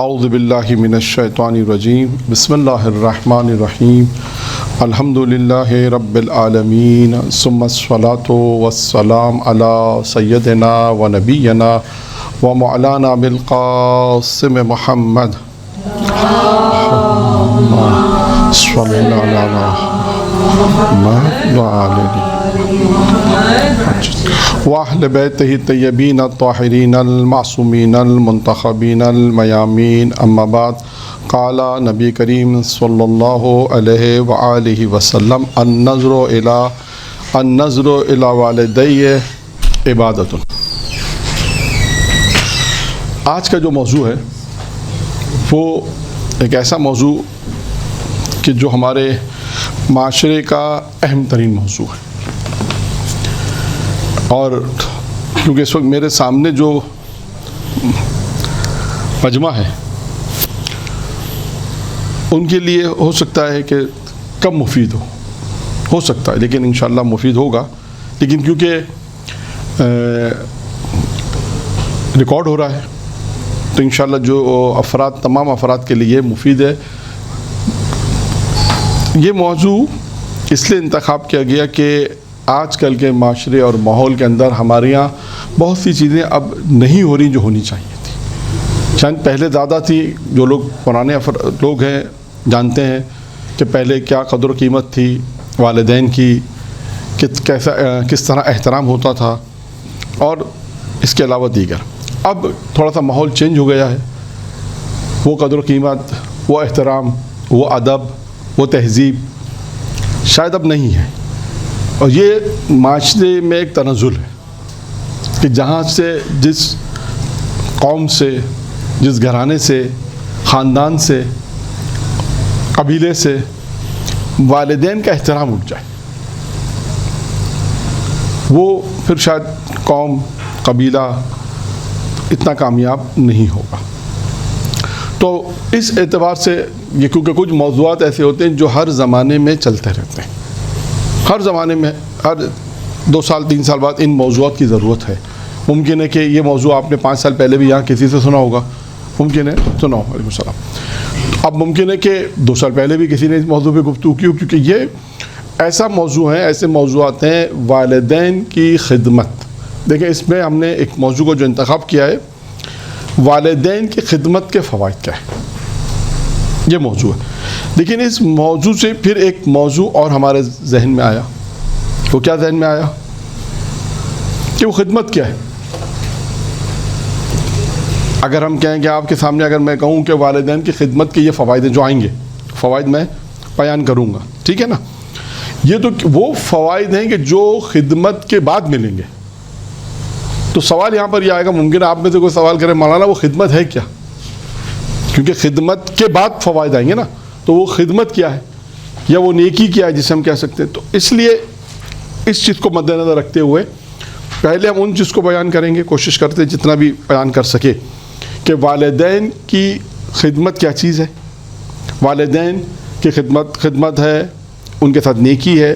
اعوذ باللہ من الشیطان الرجیم بسم اللہ الرحمن الرحیم الحمد للہ رب العالمین ثم الصلاۃ والسلام علی سیدنا و نبینا و مولانا بالقاسم محمد صلی اللہ علیہ وأہل بیتہ الطیبین الطاہرین المعصومین المنتخبین المیامین اما بعد قال نبی کریم صلی اللہ علیہ وآلہ وسلم النظر الی والدی عبادت۔ آج کا جو موضوع ہے وہ ایک ایسا موضوع کہ جو ہمارے معاشرے کا اہم ترین موضوع ہے، اور کیونکہ اس وقت میرے سامنے جو مجمع ہے ان کے لیے ہو سکتا ہے کہ کم مفید ہو سکتا ہے، لیکن انشاءاللہ مفید ہوگا۔ لیکن کیونکہ ریکارڈ ہو رہا ہے تو انشاءاللہ جو تمام افراد کے لیے مفید ہے۔ یہ موضوع اس لیے انتخاب کیا گیا کہ آج کل کے معاشرے اور ماحول کے اندر ہمارے یہاں بہت سی چیزیں اب نہیں ہو رہی جو ہونی چاہیے تھی۔ شاید پہلے زیادہ تھی، جو لوگ پرانے لوگ ہیں جانتے ہیں کہ پہلے کیا قدر و قیمت تھی والدین کی، کس طرح احترام ہوتا تھا، اور اس کے علاوہ دیگر۔ اب تھوڑا سا ماحول چینج ہو گیا ہے، وہ قدر و قیمت، وہ احترام، وہ ادب، وہ تہذیب شاید اب نہیں ہے، اور یہ معاشرے میں ایک تنزل ہے کہ جہاں سے جس قوم سے، جس گھرانے سے، خاندان سے، قبیلے سے والدین کا احترام اٹھ جائے، وہ پھر شاید قوم، قبیلہ اتنا کامیاب نہیں ہوگا۔ تو اس اعتبار سے یہ کیونکہ کچھ موضوعات ایسے ہوتے ہیں جو ہر زمانے میں چلتے رہتے ہیں، ہر زمانے میں ہر 2 سال 3 سال بعد ان موضوعات کی ضرورت ہے۔ ممکن ہے کہ یہ موضوع آپ نے 5 سال پہلے بھی یہاں کسی سے سنا ہوگا، ممکن ہے سنا ہو، علیکم السلام۔ اب ممکن ہے کہ 2 سال پہلے بھی کسی نے اس موضوع پہ گفتگو کی ہو، کیونکہ یہ ایسا موضوع ہے، ایسے موضوعات ہیں والدین کی خدمت۔ دیکھیں اس میں ہم نے ایک موضوع کو جو انتخاب کیا ہے، والدین کی خدمت کے فوائد کیا ہے، یہ موضوع ہے۔ لیکن اس موضوع سے پھر ایک موضوع اور ہمارے ذہن میں آیا۔ وہ کیا ذہن میں آیا کہ وہ خدمت کیا ہے۔ اگر ہم کہیں کہ آپ کے سامنے اگر میں کہوں کہ والدین کی خدمت کے یہ فوائد ہیں جو آئیں گے، فوائد میں بیان کروں گا، ٹھیک ہے نا، یہ تو وہ فوائد ہیں کہ جو خدمت کے بعد ملیں گے۔ تو سوال یہاں پر یہ آئے گا، ممکن آپ میں سے کوئی سوال کرے مولانا وہ خدمت ہے کیا، کیونکہ خدمت کے بعد فوائد آئیں گے نا، تو وہ خدمت کیا ہے یا وہ نیکی کیا ہے جسے ہم کہہ سکتے ہیں۔ تو اس لیے اس چیز کو مد نظر رکھتے ہوئے پہلے ہم ان چیز کو بیان کریں گے، کوشش کرتے ہیں جتنا بھی بیان کر سکے کہ والدین کی خدمت کیا چیز ہے، والدین کی خدمت ہے، ان کے ساتھ نیکی ہے،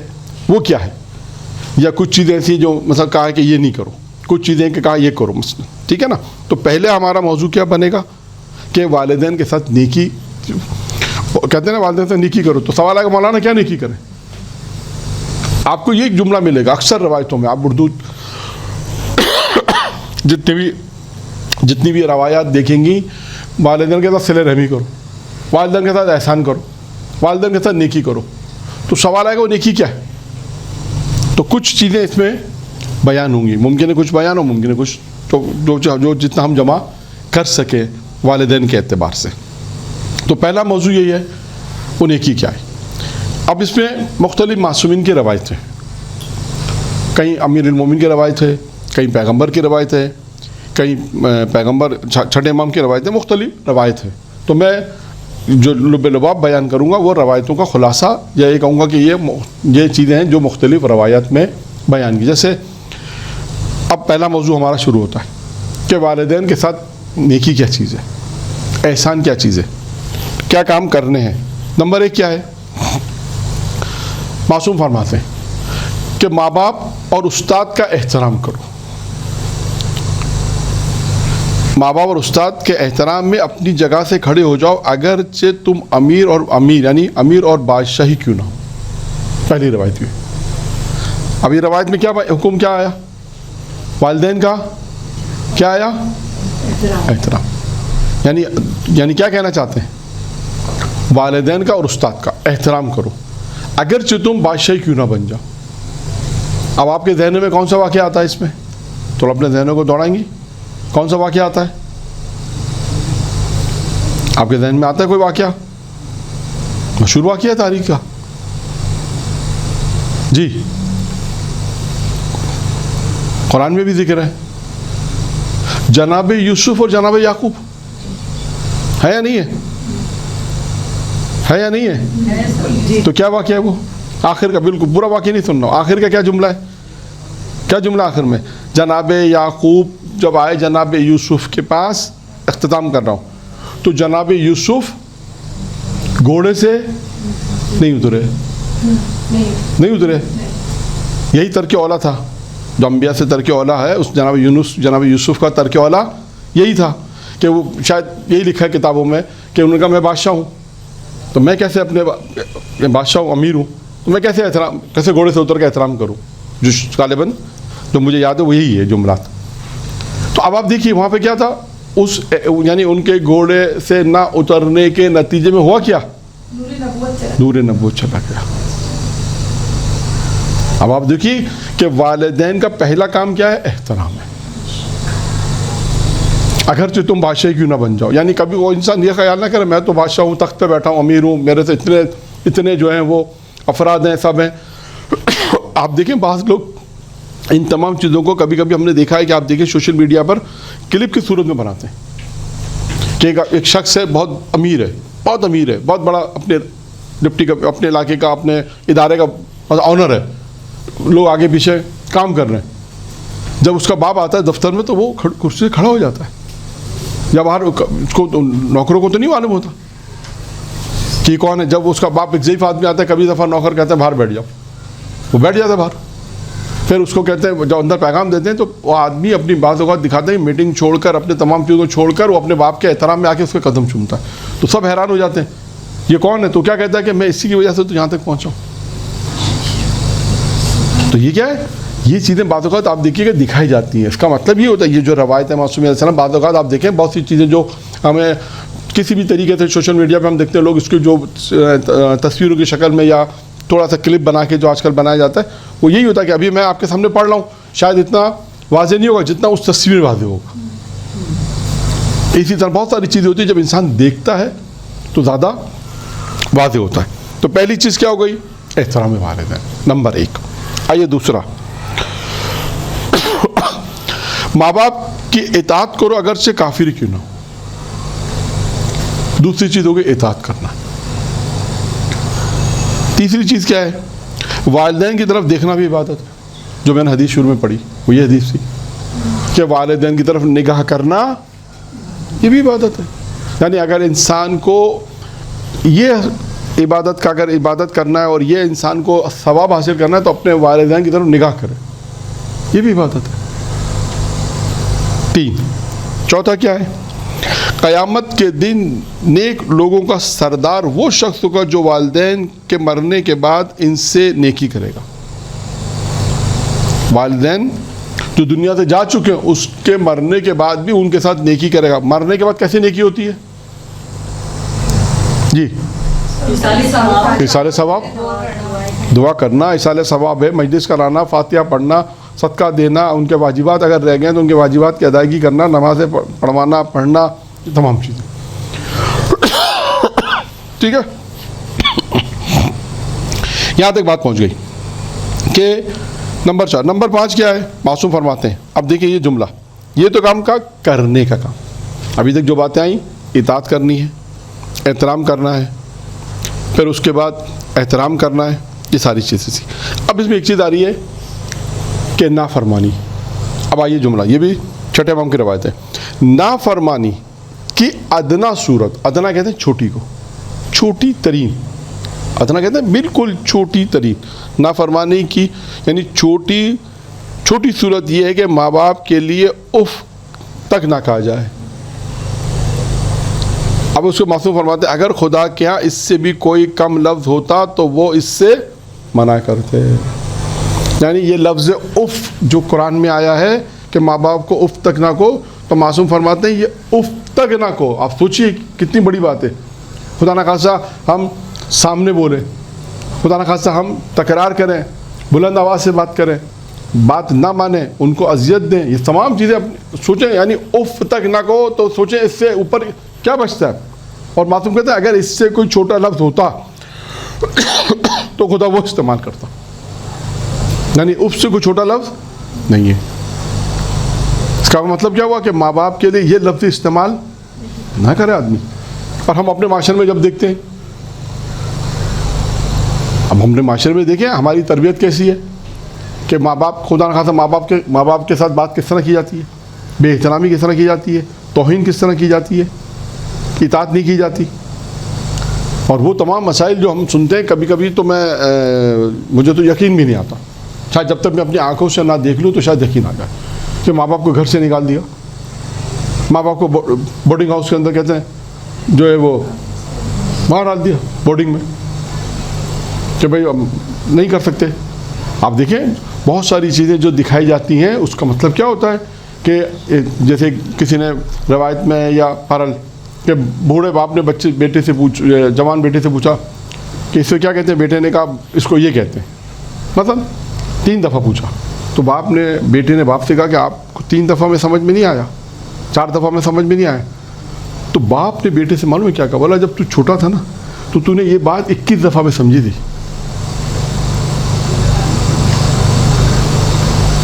وہ کیا ہے، یا کچھ چیزیں ایسی جو مثلا کہا ہے کہ یہ نہیں کرو، کچھ چیزیں کہ کہا یہ کرو مثلا، ٹھیک ہے نا۔ تو پہلے ہمارا موضوع کیا بنے گا کہ والدین کے ساتھ نیکی، کہتے ہیں نا والدین سے نیکی کرو، تو سوال ہے کہ مولانا کیا نیکی کریں۔ آپ کو یہ جملہ ملے گا اکثر روایتوں میں، آپ اردو جتنی بھی روایات دیکھیں گی، والدین کے ساتھ صلہ رحمی کرو، والدین کے ساتھ احسان کرو، والدین کے ساتھ نیکی کرو۔ تو سوال ہے کہ وہ نیکی کیا ہے، تو کچھ چیزیں اس میں بیان ہوں گی، ممکن ہے کچھ بیان ہو، ممکن ہے کچھ، تو جو جتنا ہم جمع کر سکیں والدین کے اعتبار سے۔ تو پہلا موضوع یہی ہے وہ نیکی کیا ہے۔ اب اس میں مختلف معصومین کی روایت ہے، کہیں امیر المومنین کی روایت ہے، کہیں پیغمبر کی روایت ہے، کہیں پیغمبر چھٹے امام کی روایت ہے، مختلف روایت ہے۔ تو میں جو لب لباب بیان کروں گا وہ روایتوں کا خلاصہ، یا یہ کہوں گا کہ یہ چیزیں ہیں جو مختلف روایات میں بیان کی۔ جیسے اب پہلا موضوع ہمارا شروع ہوتا ہے کہ والدین کے ساتھ نیکی کیا چیز ہے، احسان کیا چیز ہے، کیا کام کرنے ہیں۔ نمبر 1 کیا ہے، معصوم فرماتے ہیں کہ ماں باپ اور استاد کا احترام کرو۔ ماں باپ اور استاد کے احترام میں اپنی جگہ سے کھڑے ہو جاؤ اگرچہ تم امیر یعنی امیر اور بادشاہی کیوں نہ ہو. پہلی روایت ہوئی. ابھی روایت میں کیا حکم کیا آیا؟ والدین کا کیا آیا؟ احترام. یعنی کیا کہنا چاہتے ہیں؟ والدین کا اور استاد کا احترام کرو اگرچہ تم بادشاہی کیوں نہ بن جاؤ. اب آپ کے ذہن میں کون سا واقعہ آتا ہے اس میں؟ تو اپنے ذہنوں کو دوڑائیں گی. کون سا واقعہ آتا ہے آپ کے ذہن میں؟ آتا ہے کوئی واقعہ مشہور واقعہ تاریخ کا؟ جی قرآن میں بھی ذکر ہے. جناب یوسف اور جناب یعقوب ہے یا نہیں ہے؟ ہے یا نہیں ہے؟ تو کیا واقعہ ہے وہ؟ آخر کا بالکل پورا واقعہ نہیں سننا. آخر کا کیا جملہ ہے؟ کیا جملہ آخر میں؟ جناب یعقوب جب آئے جناب یوسف کے پاس، اختتام کر رہا ہوں، تو جناب یوسف گھوڑے سے نہیں اترے. نہیں اترے. یہی ترک اولا تھا جو انبیاء سے ترک اولا ہے. اس جناب یوسف کا ترک اولا یہی تھا کہ وہ شاید یہی لکھا ہے کتابوں میں کہ انہوں نے کہا میں بادشاہ ہوں تو میں کیسے اپنے بادشاہ ہوں، امیر ہوں، تو میں کیسے گھوڑے سے اتر کے احترام کروں. جو غالباً جو مجھے یاد ہے وہ یہی ہے جملات. تو اب آپ دیکھیے وہاں پہ کیا تھا، یعنی ان کے گھوڑے سے نہ اترنے کے نتیجے میں ہوا کیا؟ نور نبوت چلا گیا. اب آپ دیکھیے کہ والدین کا پہلا کام کیا ہے؟ احترام ہے اگرچہ تم بادشاہ کیوں نہ بن جاؤ. یعنی کبھی وہ انسان یہ خیال نہ کرے میں تو بادشاہ ہوں، تخت پہ بیٹھا ہوں، امیر ہوں، میرے سے اتنے جو ہیں وہ افراد ہیں، سب ہیں. آپ دیکھیں بعض لوگ ان تمام چیزوں کو کبھی کبھی ہم نے دیکھا ہے کہ آپ دیکھیں سوشل میڈیا پر کلپ کی صورت میں بناتے ہیں کہ ایک شخص ہے بہت امیر ہے، بہت بڑا اپنے ڈپٹی کا، اپنے علاقے کا، اپنے ادارے کا آنر ہے، لوگ آگے پیچھے کام کر رہے ہیں. جب اس کا باپ آتا ہے دفتر میں تو وہ کرسی سے کھڑا ہو جاتا ہے. جب باہر اس کو نوکروں کو تو نہیں معلوم ہوتا کہ کون ہے. جب اس کا باپ ایک ضعیف آدمی آتا ہے کبھی دفعہ نوکر کہتے ہیں باہر بیٹھ جاؤ، وہ بیٹھ جاتا ہے باہر. پھر اس کو کہتے ہیں جب اندر پیغام دیتے ہیں تو وہ آدمی اپنی بعض اوقات دکھاتے ہیں میٹنگ چھوڑ کر، اپنے تمام چیزوں کو چھوڑ کر وہ اپنے باپ کے احترام میں آ کے اس کے قدم چومتا ہے. تو سب حیران ہو جاتے ہیں یہ کون ہے؟ تو کیا کہتا ہے کہ میں اسی کی وجہ سے تو یہاں تک پہنچا ہوں. تو یہ کیا ہے؟ یہ چیزیں بعض اوقات آپ دیکھیے کہ دکھائی جاتی ہیں. اس کا مطلب یہ ہوتا ہے یہ جو روایت ہے معصوم علیہ السلام، بعض اوقات آپ دیکھیں بہت سی چیزیں جو ہمیں کسی بھی طریقے سے سوشل میڈیا پہ ہم دیکھتے ہیں، لوگ اس کی جو تصویروں کی شکل میں یا تھوڑا سا کلپ بنا کے جو آج کل بنایا جاتا ہے وہ یہی ہوتا ہے کہ ابھی میں آپ کے سامنے پڑھ رہا ہوں، شاید اتنا واضح نہیں ہوگا جتنا اس تصویر واضح ہوگا. اسی طرح بہت ساری چیزیں ہوتی ہیں جب انسان دیکھتا ہے تو زیادہ واضح ہوتا ہے. تو پہلی چیز کیا ہو گئی؟ احترام والدین، نمبر 1. آئیے دوسرا، ماں باپ کی اطاعت کرو اگرچہ کافر کیوں نہ ہو. دوسری چیز ہو گئی اطاعت کرنا. تیسری چیز کیا ہے؟ والدین کی طرف دیکھنا بھی عبادت ہے. جو میں نے حدیث شروع میں پڑھی وہ یہ حدیث تھی کہ والدین کی طرف نگاہ کرنا یہ بھی عبادت ہے. یعنی اگر انسان کو یہ عبادت کا اگر عبادت کرنا ہے اور یہ انسان کو ثواب حاصل کرنا ہے تو اپنے والدین کی طرف نگاہ کرے، یہ بھی عبادت ہے. 3. چوتھا کیا ہے؟ قیامت کے دن نیک لوگوں کا سردار وہ شخص ہوگا جو والدین کے مرنے کے بعد ان سے نیکی کرے گا. والدین جو دنیا سے جا چکے ہیں اس کے مرنے کے بعد بھی ان کے ساتھ نیکی کرے گا. مرنے کے بعد کیسے نیکی ہوتی ہے؟ جی ایصال ثواب، دعا کرنا ایصال ثواب ہے. مجلس کرانا، فاتحہ پڑھنا، صدقہ دینا، ان کے واجبات اگر رہ گئے تو ان کے واجبات کی ادائیگی کرنا، نمازیں پڑھوانا، پڑھنا، یہ تمام چیزیں. ٹھیک ہے، یہاں تک بات پہنچ گئی کہ نمبر 4. نمبر 5 کیا ہے؟ معصوم فرماتے ہیں اب دیکھیں یہ جملہ، یہ تو کام کا کرنے کا کام. ابھی تک جو باتیں آئیں، اطاعت کرنی ہے، احترام کرنا ہے، پھر اس کے بعد احترام کرنا ہے، یہ ساری چیزیں تھی. اب اس میں ایک چیز آ رہی ہے کہ نافرمانی. اب آئیے جملہ، یہ بھی چھٹے امام کی روایت ہے. نافرمانی کی ادنا صورت، ادنا کہتے ہیں چھوٹی کو، چھوٹی ترین، ادنا کہتے ہیں بالکل چھوٹی ترین. نافرمانی کی یعنی چھوٹی صورت یہ ہے کہ ماں باپ کے لیے اف تک نہ کہا جائے. اب اس کو معصوم فرماتے ہیں اگر خدا کے یہاں اس سے بھی کوئی کم لفظ ہوتا تو وہ اس سے منع کرتے. یعنی یہ لفظ اف جو قرآن میں آیا ہے کہ ماں باپ کو اف تک نہ کو، تو معصوم فرماتے ہیں یہ اف تک نہ کو. آپ سوچیے کتنی بڑی بات ہے. خدا نہ خاصہ ہم سامنے بولیں، خدا نہ خاصہ ہم تکرار کریں، بلند آواز سے بات کریں، بات نہ مانیں، ان کو اذیت دیں، یہ تمام چیزیں سوچیں. یعنی اف تک نہ کو تو سوچیں اس سے اوپر کیا بچتا ہے. اور معصوم کہتے ہیں اگر اس سے کوئی چھوٹا لفظ ہوتا تو خدا وہ استعمال کرتا. یعنی اف سے کوئی چھوٹا لفظ نہیں ہے. اس کا مطلب کیا ہوا کہ ماں باپ کے لیے یہ لفظ استعمال نہ کرے آدمی. اور ہم اپنے معاشرے میں جب دیکھتے ہیں، اب ہم نے معاشرے میں دیکھیں ہماری تربیت کیسی ہے کہ ماں باپ، خدا نہ خاصہ ماں باپ کے ساتھ بات کس طرح کی جاتی ہے، بے احترامی کس طرح کی جاتی ہے، توہین کس طرح کی جاتی ہے، اطاعت نہیں کی جاتی. اور وہ تمام مسائل جو ہم سنتے ہیں کبھی کبھی تو مجھے تو یقین بھی نہیں آتا. شاید جب تک میں اپنی آنکھوں سے نہ دیکھ لوں تو شاید یقین آ جائے کہ ماں باپ کو گھر سے نکال دیا، ماں باپ کو بورڈنگ ہاؤس کے اندر کہتے ہیں جو ہے وہ وہاں ڈال دیا بورڈنگ میں کہ بھائی ہم نہیں کر سکتے. آپ دیکھیں بہت ساری چیزیں جو دکھائی جاتی ہیں اس کا مطلب کیا ہوتا ہے کہ جیسے کسی نے روایت میں یا پرل کہ بوڑھے باپ نے بیٹے سے جوان بیٹے سے پوچھا کہ اس سے کیا کہتے ہیں. بیٹے نے کہا اس کو یہ کہتے ہیں. مثلا 3 دفعہ پوچھا تو بیٹے نے باپ سے کہا کہ آپ کو 3 دفعہ میں سمجھ میں نہیں آیا، 4 دفعہ میں سمجھ میں نہیں آیا. تو باپ نے بیٹے سے معلوم ہے کیا کہا، بولا جب تو چھوٹا تھا نا تو نے یہ بات 21 دفعہ میں سمجھی تھی.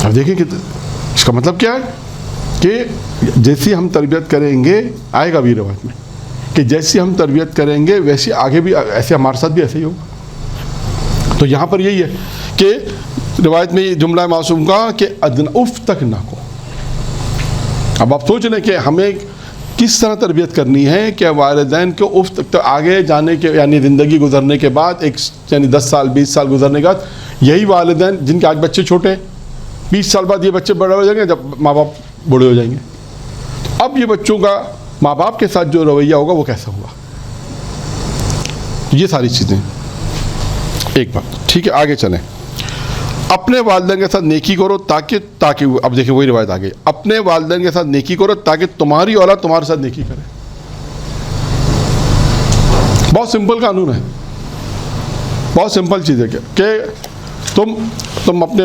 اب دیکھیں کہ اس کا مطلب کیا ہے کہ جیسی ہم تربیت کریں گے، آئے گا بھی روایت میں کہ جیسی ہم تربیت کریں گے ویسی آگے بھی ایسے ہمارے ساتھ بھی ایسے ہی ہوگا. تو یہاں پر یہی ہے کہ روایت میں یہ جملہ ہے معصوم کا کہ ادنا اف تک نہ کو. اب آپ سوچ لیں کہ ہمیں کس طرح تربیت کرنی ہے کہ والدین کو اف تک تو آگے جانے کے یعنی زندگی گزرنے کے بعد یعنی 10 سال 20 سال گزرنے کے بعد یہی والدین جن کے آج بچے چھوٹے ہیں 20 سال بعد یہ بچے بڑے ہو جائیں گے جب ماں باپ بوڑھے ہو جائیں گے. اب یہ بچوں کا ماں باپ کے ساتھ جو رویہ ہوگا وہ کیسا ہوگا. یہ ساری چیزیں ایک بات ٹھیک ہے. آگے چلیں. اپنے والدین کے ساتھ نیکی کرو تاکہ اب دیکھیں وہی روایت آ گئی. اپنے والدین کے ساتھ نیکی کرو تاکہ تمہاری اولاد تمہارے ساتھ نیکی کرے. بہت سمپل قانون ہے، بہت سمپل چیز ہے کہ تم اپنے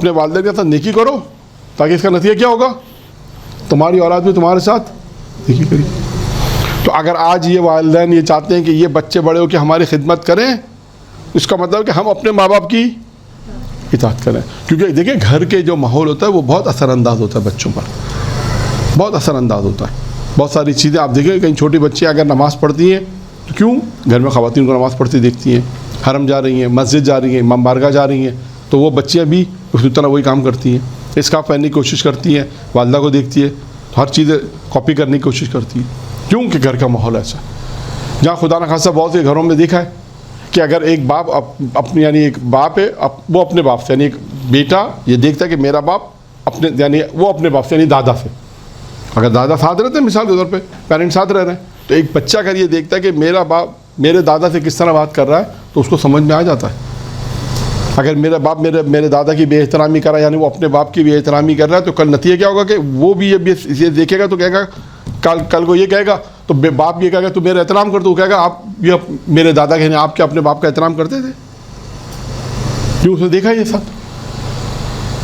والدین کے ساتھ نیکی کرو تاکہ اس کا نتیجہ کیا ہوگا، تمہاری اولاد بھی تمہارے ساتھ نیکی کرے. تو اگر آج یہ والدین یہ چاہتے ہیں کہ یہ بچے بڑے ہو کے ہماری خدمت کریں، اس کا مطلب کہ ہم اپنے ماں باپ کی اطاعت کریں. کیونکہ دیکھیں گھر کے جو ماحول ہوتا ہے وہ بہت اثر انداز ہوتا ہے بچوں پر، بہت اثر انداز ہوتا ہے. بہت ساری چیزیں آپ دیکھیں کہیں چھوٹی بچیاں اگر نماز پڑھتی ہیں تو کیوں گھر میں خواتین کو نماز پڑھتی دیکھتی ہیں، حرم جا رہی ہیں، مسجد جا رہی ہیں، امام بارگاہ جا رہی ہیں، تو وہ بچیاں بھی اسی طرح وہی کام کرتی ہیں. اسکارف پہننے کی کوشش کرتی ہیں، والدہ کو دیکھتی ہے، ہر چیز کاپی کرنے کی کوشش کرتی ہے. کیوں کہ گھر کا ماحول ایسا ہے. جہاں خدا نہ خاصہ بہت سے گھروں میں دیکھا ہے کہ اگر ایک باپ اپنی یعنی ایک باپ ہے وہ اپنے باپ سے یعنی ایک بیٹا یہ دیکھتا ہے کہ میرا باپ اپنے یعنی وہ اپنے باپ سے یعنی دادا سے، اگر دادا ساتھ رہتے ہیں مثال کے طور پہ پیرنٹ ساتھ رہ رہے ہیں، تو ایک بچہ اگر یہ دیکھتا ہے کہ میرا باپ میرے دادا سے کس طرح بات کر رہا ہے تو اس کو سمجھ میں آ جاتا ہے. اگر میرا باپ میرے دادا کی بے احترامی کر رہا ہے یعنی وہ اپنے باپ کی بے احترامی کر رہا ہے تو کل نتیجہ کیا ہوگا کہ وہ بھی یہ دیکھے گا تو کہے گا کل کو یہ کہے گا تو باپ یہ کہے گا تو میرا احترام کر، تو وہ کہے گا آپ یہ میرے دادا کہنے آپ کے اپنے باپ کا احترام کرتے تھے، کیوں اس نے دیکھا یہ سب.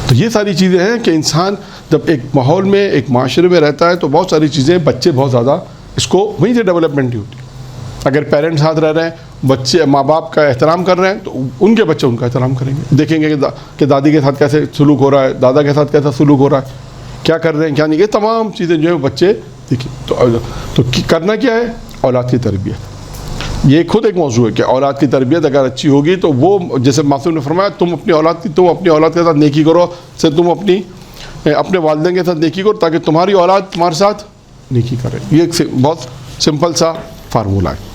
تو یہ ساری چیزیں ہیں کہ انسان جب ایک ماحول میں ایک معاشرے میں رہتا ہے تو بہت ساری چیزیں بچے بہت زیادہ اس کو وہیں سے ڈیولپمنٹ ہی ہوتی ہے. اگر پیرنٹ ساتھ رہ رہے ہیں، بچے ماں باپ کا احترام کر رہے ہیں تو ان کے بچے ان کا احترام کریں گے. دیکھیں گے کہ دادی کے ساتھ کیسے سلوک ہو رہا ہے، دادا کے ساتھ کیسا سلوک ہو رہا ہے، کیا کر رہے ہیں کیا نہیں. یہ تمام چیزیں جو ہے بچے دیکھیں. تو کرنا کیا ہے، اولاد کی تربیت. یہ خود ایک موضوع ہے کہ اولاد کی تربیت اگر اچھی ہوگی تو وہ جیسے معصوم نے فرمایا تم اپنی اولاد کے ساتھ نیکی کرو سے تم اپنے والدین کے ساتھ نیکی کرو تاکہ تمہاری اولاد تمہارے ساتھ نیکی کرے. یہ ایک بہت سمپل سا فارمولہ ہے.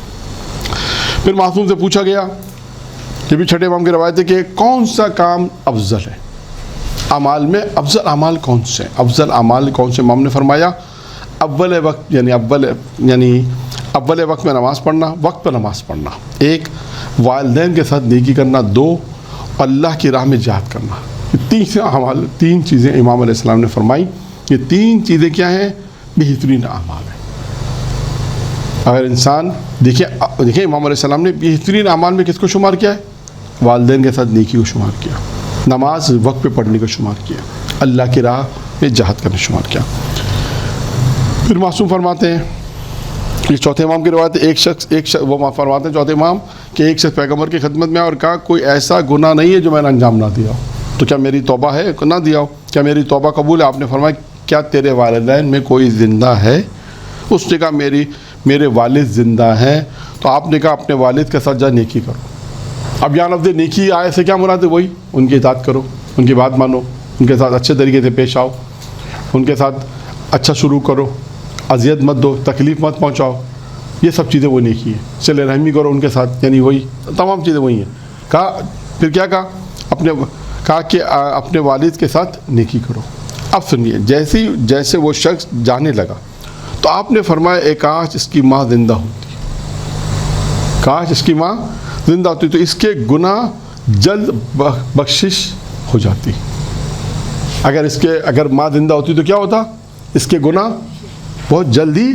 پھر معصوم سے پوچھا گیا، یہ بھی چھٹے امام کی روایت ہے کہ کون سا کام افضل ہے اعمال میں، افضل اعمال کون سے ہیں، افضل اعمال کون سے. امام نے فرمایا اول وقت یعنی اول وقت میں نماز پڑھنا، وقت پر نماز پڑھنا، ایک والدین کے ساتھ نیکی کرنا، دو اللہ کی راہ میں جہاد کرنا۔ یہ تین چیزیں امام علیہ السلام نے فرمائی۔ یہ تین چیزیں کیا ہیں؟ بہترین اعمال ہیں۔ اگر انسان دیکھیں امام علیہ السلام نے بہترین اعمال میں کس کو شمار کیا ہے؟ والدین کے ساتھ نیکی کو شمار کیا، نماز وقت پہ پڑھنے کو شمار کیا، اللہ کی راہ میں جہاد کرنے شمار کیا۔ پھر معصوم فرماتے ہیں، یہ چوتھے امام کی روایت ہے، ایک شخص وہ فرماتے ہیں چوتھے امام کہ ایک شخص پیغمبر کی خدمت میں آیا اور کہا کوئی ایسا گناہ نہیں ہے جو میں نے انجام نہ دیا ہو، تو کیا میری توبہ ہے؟ نہ دیا ہو، کیا میری توبہ قبول ہے؟ آپ نے فرمایا کیا تیرے والدین میں کوئی زندہ ہے؟ اس نے کہا میرے والد زندہ ہیں۔ تو آپ نے کہا اپنے والد کے ساتھ جا نیکی کرو۔ اب یہاں لفظ نیکی آئے سے کیا مراد ہے؟ وہی ان کی اطاعت کرو، ان کی بات مانو، ان کے ساتھ اچھے طریقے سے پیش آؤ، ان کے ساتھ اچھا سلوک کرو، اذیت مت دو، تکلیف مت پہنچاؤ، یہ سب چیزیں وہ نیکی ہیں۔ صلہ رحمی کرو ان کے ساتھ، یعنی وہی تمام چیزیں وہی ہیں۔ کہا پھر کیا کہا کہ اپنے والد کے ساتھ نیکی کرو۔ اب سنیے، جیسے وہ شخص جانے لگا تو آپ نے فرمایا اے کاش اس کی ماں زندہ ہوتی، کاش اس کی ماں زندہ ہوتی تو اس کے گناہ جلد بخشش ہو جاتی۔ اگر ماں زندہ ہوتی تو کیا ہوتا؟ اس کے گناہ بہت جلدی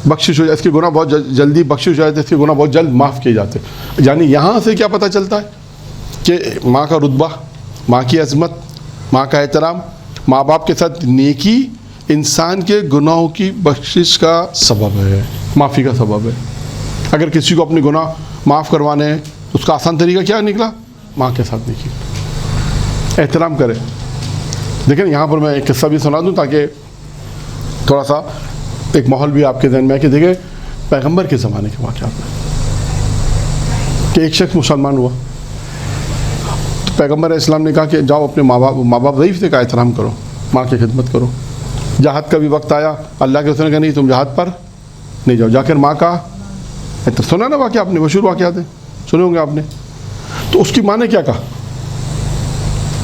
بخشش ہو جائے، اس کے گناہ بہت جلدی بخشش ہو جاتے، اس کے گناہ بہت جلد معاف کیے جاتے۔ یعنی یہاں سے کیا پتہ چلتا ہے کہ ماں کا رتبہ، ماں کی عظمت، ماں کا احترام، ماں باپ کے ساتھ نیکی انسان کے گناہوں کی بخشش کا سبب ہے، معافی کا سبب ہے۔ اگر کسی کو اپنے گناہ معاف کروانے ہیں اس کا آسان طریقہ کیا نکلا؟ ماں کے ساتھ نیکی، احترام کرے۔ لیکن یہاں پر میں ایک قصہ بھی سنا دوں تاکہ تھوڑا سا ایک ماحول بھی آپ کے ذہن میں ہے کہ دیکھیں پیغمبر کے زمانے کے واقعات میں کہ ایک شخص مسلمان ہوا تو پیغمبر علیہ السلام نے کہا کہ جاؤ اپنے ماں باپ ضعیف سے کا احترام کرو، ماں کی خدمت کرو۔ جہاد کا بھی وقت آیا، اللہ کے رسول نے کہا نہیں تم جہاد پر نہیں جاؤ، جا کر ماں کا سنا نا واقعہ، آپ نے مشہور واقعات ہیں سنے ہوں گے آپ نے۔ تو اس کی ماں نے کیا کہا؟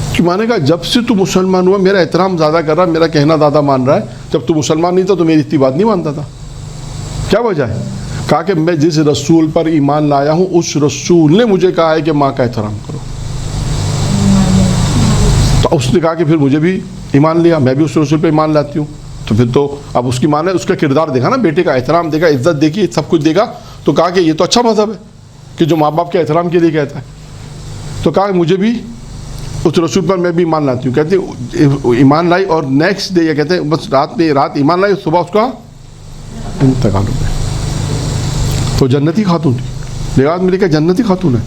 اس کی ماں نے کہا جب سے تو مسلمان ہوا میرا احترام زیادہ کر رہا ہے، میرا کہنا زیادہ مان رہا ہے، جب تو مسلمان نہیں تھا تو میری اتنی بات نہیں مانتا تھا۔ کیا وجہ ہے؟ کہا کہ میں جس رسول پر ایمان لایا ہوں اس رسول نے مجھے کہا ہے کہ ماں کا احترام کرو۔ تو اس نے کہا کہ پھر مجھے بھی ایمان لیا، میں بھی اس رسول پہ ایمان لاتی ہوں۔ تو پھر تو اب اس کی ماں نے اس کا کردار دیکھا نا، بیٹے کا احترام دیکھا، عزت دیکھی، سب کچھ دیکھا، تو کہا کہ یہ تو اچھا مذہب ہے کہ جو ماں باپ کے احترام کے لیے کہتا ہے۔ تو کہا کہ مجھے بھی اس رسول پر میں بھی ایمان لاتی ہوں۔ کہتے ہیں ایمان لائی اور نیکسٹ ڈے، یہ کہتے ہیں بس رات ایمان لائی، صبح اس کا انتقال ہو گیا۔ تو جنتی خاتون تھی، لحاظ میں لکھا جنتی خاتون ہے۔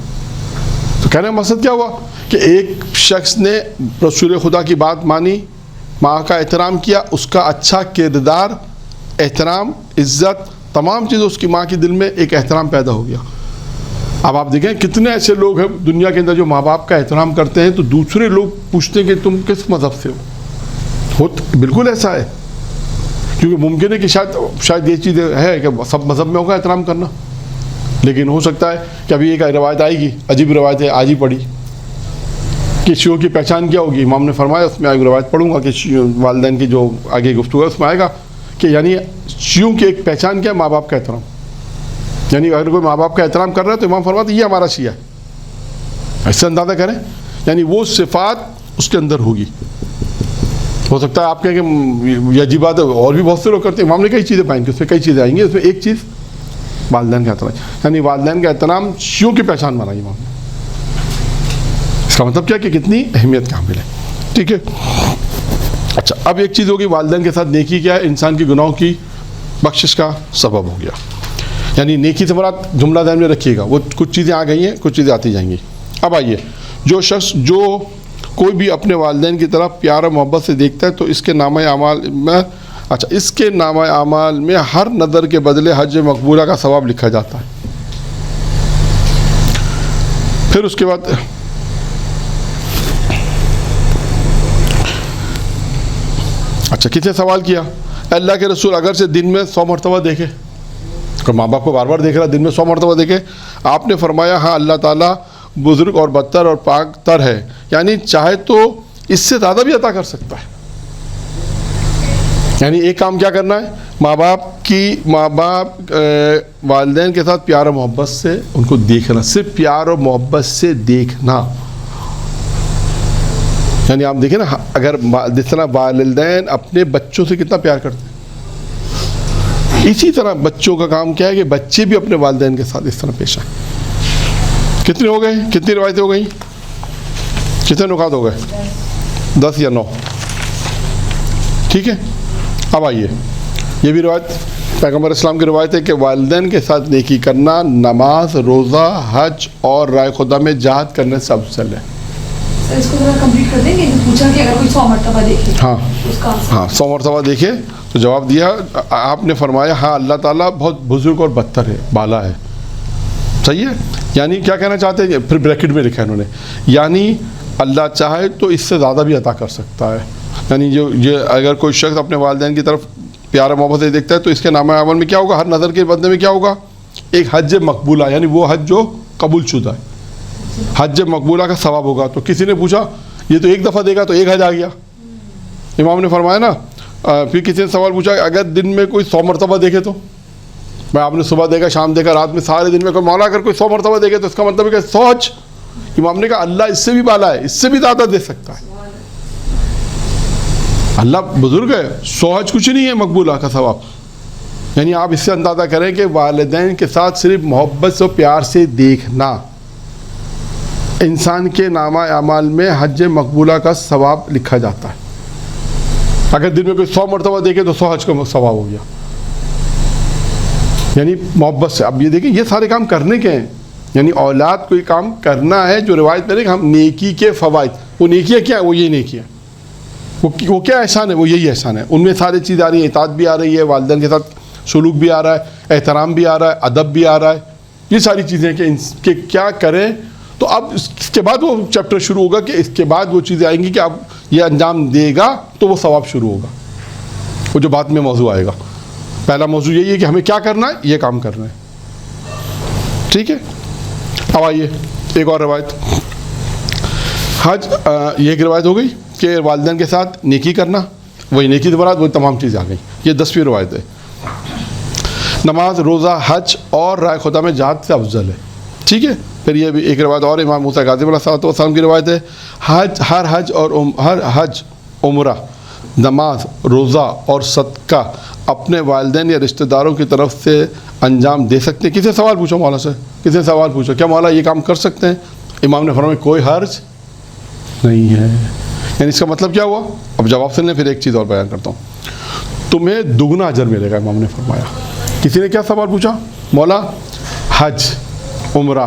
تو کہنے کا مقصد کیا ہوا کہ ایک شخص نے رسول خدا کی بات مانی، ماں کا احترام کیا، اس کا اچھا کردار، احترام، عزت، تمام چیزیں اس کی ماں کے دل میں ایک احترام پیدا ہو گیا۔ اب آپ دیکھیں کتنے ایسے لوگ ہیں دنیا کے اندر جو ماں باپ کا احترام کرتے ہیں تو دوسرے لوگ پوچھتے ہیں کہ تم کس مذہب سے ہو۔ بالکل ایسا ہے، کیونکہ ممکن ہے کہ شاید یہ چیز ہے کہ سب مذہب میں ہوگا احترام کرنا، لیکن ہو سکتا ہے کہ ابھی ایک روایت آئے گی، عجیب روایت ہے، آج ہی پڑھی کہ شیعوں کی پہچان کیا ہوگی۔ امام نے فرمایا، اس میں ایک روایت پڑھوں گا کہ والدین کی جو آگے گفتگو ہے اس میں آئے گا کہ یعنی شیعوں کی ایک پہچان کیا ہے؟ ماں باپ کا احترام۔ یعنی اگر کوئی ماں باپ کا احترام کر رہا ہے تو امام فرماتے ہیں یہ ہمارا شیعہ ہے، ایسے اندازہ کریں، یعنی وہ صفات اس کے اندر ہوگی۔ ہو سکتا ہے آپ کہیں کہ یہ عجیب بات ہے، اور بھی بہت سے لوگ کرتے ہیں، امام نے کئی چیزیں پائیں گے، اس میں کئی چیزیں آئیں گی، اس میں ایک چیز والدین کا احترام، یعنی والدین کا احترام شیعوں کی پہچان بنائی امام نے۔ اس کا مطلب کیا کہ کتنی اہمیت کا حامل ہے، ٹھیک ہے۔ اچھا، اب ایک چیز ہوگی والدین کے ساتھ نیکی کیا ہے؟ انسان کی گناہوں کی بخشش کا سبب ہو گیا۔ یعنی نیکی سے مراد جملہ ذہن میں رکھیے گا، وہ کچھ چیزیں آ گئی ہیں، کچھ چیزیں آتی جائیں گی۔ اب آئیے، جو شخص جو کوئی بھی اپنے والدین کی طرف پیار و محبت سے دیکھتا ہے تو اس کے نامہ اعمال میں ہر نظر کے بدلے حج مقبولہ کا ثواب لکھا جاتا ہے۔ پھر اس کے بعد اچھا، کس نے سوال کیا؟ اللہ کے رسول اگر سے دن میں 100 مرتبہ دیکھے، اگر ماں باپ کو بار بار دیکھ رہا دن میں 100 مرتبہ دیکھے، آپ نے فرمایا ہاں اللہ تعالیٰ بزرگ اور بدتر اور پاک تر ہے، یعنی چاہے تو اس سے زیادہ بھی عطا کر سکتا ہے، یعنی ایک کام کیا کرنا ہے، ماں باپ والدین کے ساتھ پیار و محبت سے ان کو دیکھنا، صرف پیار و محبت سے دیکھنا. یعنی آپ دیکھیں نا، اگر جس طرح والدین اپنے بچوں سے کتنا پیار کرتے ہیں، اسی طرح بچوں کا کام کیا ہے کہ بچے بھی اپنے والدین کے ساتھ اس طرح پیش آئیں. کتنے ہو گئے، کتنی روایتیں ہو گئیں، کتنے نکات ہو گئے؟ 10 یا 9. ٹھیک ہے. اب آئیے، یہ بھی روایت پیغمبر اسلام کی روایت ہے کہ والدین کے ساتھ نیکی کرنا نماز، روزہ، حج اور رائے خدا میں جہاد کرنے سے افضل ہے. اس کو ذرا کمپلیٹ کر دیں گے. پوچھا کہ اگر کوئی 100 مرتبہ دیکھے، ہاں 100 مرتبہ دیکھے تو جواب دیا آپ نے فرمایا ہاں اللہ تعالیٰ بہت بزرگ اور بدتر ہے، بالا ہے. صحیح ہے. یعنی کیا کہنا چاہتے ہیں، پھر بریکٹ میں لکھا ہے انہوں نے، یعنی اللہ چاہے تو اس سے زیادہ بھی عطا کر سکتا ہے. یعنی یہ اگر کوئی شخص اپنے والدین کی طرف پیار و محبت سے دیکھتا ہے تو اس کے نامہ اعمال میں کیا ہوگا، ہر نظر کے بدلے میں کیا ہوگا، ایک حج مقبولہ، یعنی وہ حج جو قبول شدہ ہے، حج مقبولہ کا ثواب ہوگا. تو کسی نے پوچھا یہ تو ایک دفعہ دے گا تو ایک حج آ گیا. امام نے فرمایا نا. پھر کسی نے سوال پوچھا اگر دن میں کوئی 100 مرتبہ دیکھے تو، میں آپ نے صبح دیکھا، شام دیکھا، رات میں، سارے دن میں کوئی مولا اگر کوئی 100 مرتبہ دیکھے تو اس کا مطلب ہے کہ 100 حج. امام نے کہا اللہ اس سے بھی بالا ہے، اس سے بھی زیادہ دے سکتا ہے. اللہ بزرگ ہے، 100 حج کچھ نہیں ہے مقبولہ کا ثواب. یعنی آپ اس سے اندازہ کریں کہ والدین کے ساتھ صرف محبت سے، پیار سے دیکھنا، انسان کے نامہ اعمال میں حج مقبولہ کا ثواب لکھا جاتا ہے. اگر دن میں کوئی 100 مرتبہ دیکھے تو 100 حج کا ثواب ہو گیا. یعنی محبت سے. اب یہ دیکھیں یہ سارے کام کرنے کے ہیں، یعنی اولاد کوئی کام کرنا ہے جو روایت میں کہ ہم نیکی کے فوائد، وہ نیکیاں کیا ہے، وہ یہی نیکیاں، وہ کیا احسان ہے، وہ یہی احسان ہے. ان میں ساری چیزیں آ رہی ہیں، اطاعت بھی آ رہی ہے، والدین کے ساتھ سلوک بھی آ رہا ہے، احترام بھی آ رہا ہے، ادب بھی آ رہا ہے. یہ ساری چیزیں کہ کیا کریں. تو اب اس کے بعد وہ چیپٹر شروع ہوگا کہ اس کے بعد وہ چیزیں آئیں گی کہ اب یہ انجام دے گا تو وہ ثواب شروع ہوگا، وہ جو بعد میں موضوع آئے گا. پہلا موضوع یہی ہے کہ ہمیں کیا کرنا ہے، یہ کام کرنا ہے. ٹھیک ہے. اب آئیے ایک اور روایت، حج. یہ ایک روایت ہو گئی کہ والدین کے ساتھ نیکی کرنا، وہی نیکی کے بعد وہی تمام چیزیں آ گئیں. یہ 10ویں روایت ہے. نماز، روزہ، حج اور رائے خدا میں جہاد سے افضل ہے. ٹھیک ہے. پھر یہ بھی ایک روایت اور امام موسیٰ کاظم علیہ السلام کی روایت ہے، ہر حج، عمرہ، نماز، روزہ اور صدقہ اپنے والدین یا رشتہ داروں کی طرف سے انجام دے سکتے ہیں. کسی نے سوال پوچھا مولا سے، کسی نے سوال پوچھا کیا مولا یہ کام کر سکتے ہیں؟ امام نے فرمایا کوئی حرج نہیں ہے. یعنی اس کا مطلب کیا ہوا؟ اب جواب سن لیں، پھر ایک چیز اور بیان کرتا ہوں. تمہیں دگنا اجر ملے گا. امام نے فرمایا. کسی نے کیا سوال پوچھا؟ مولا حج، عمرہ،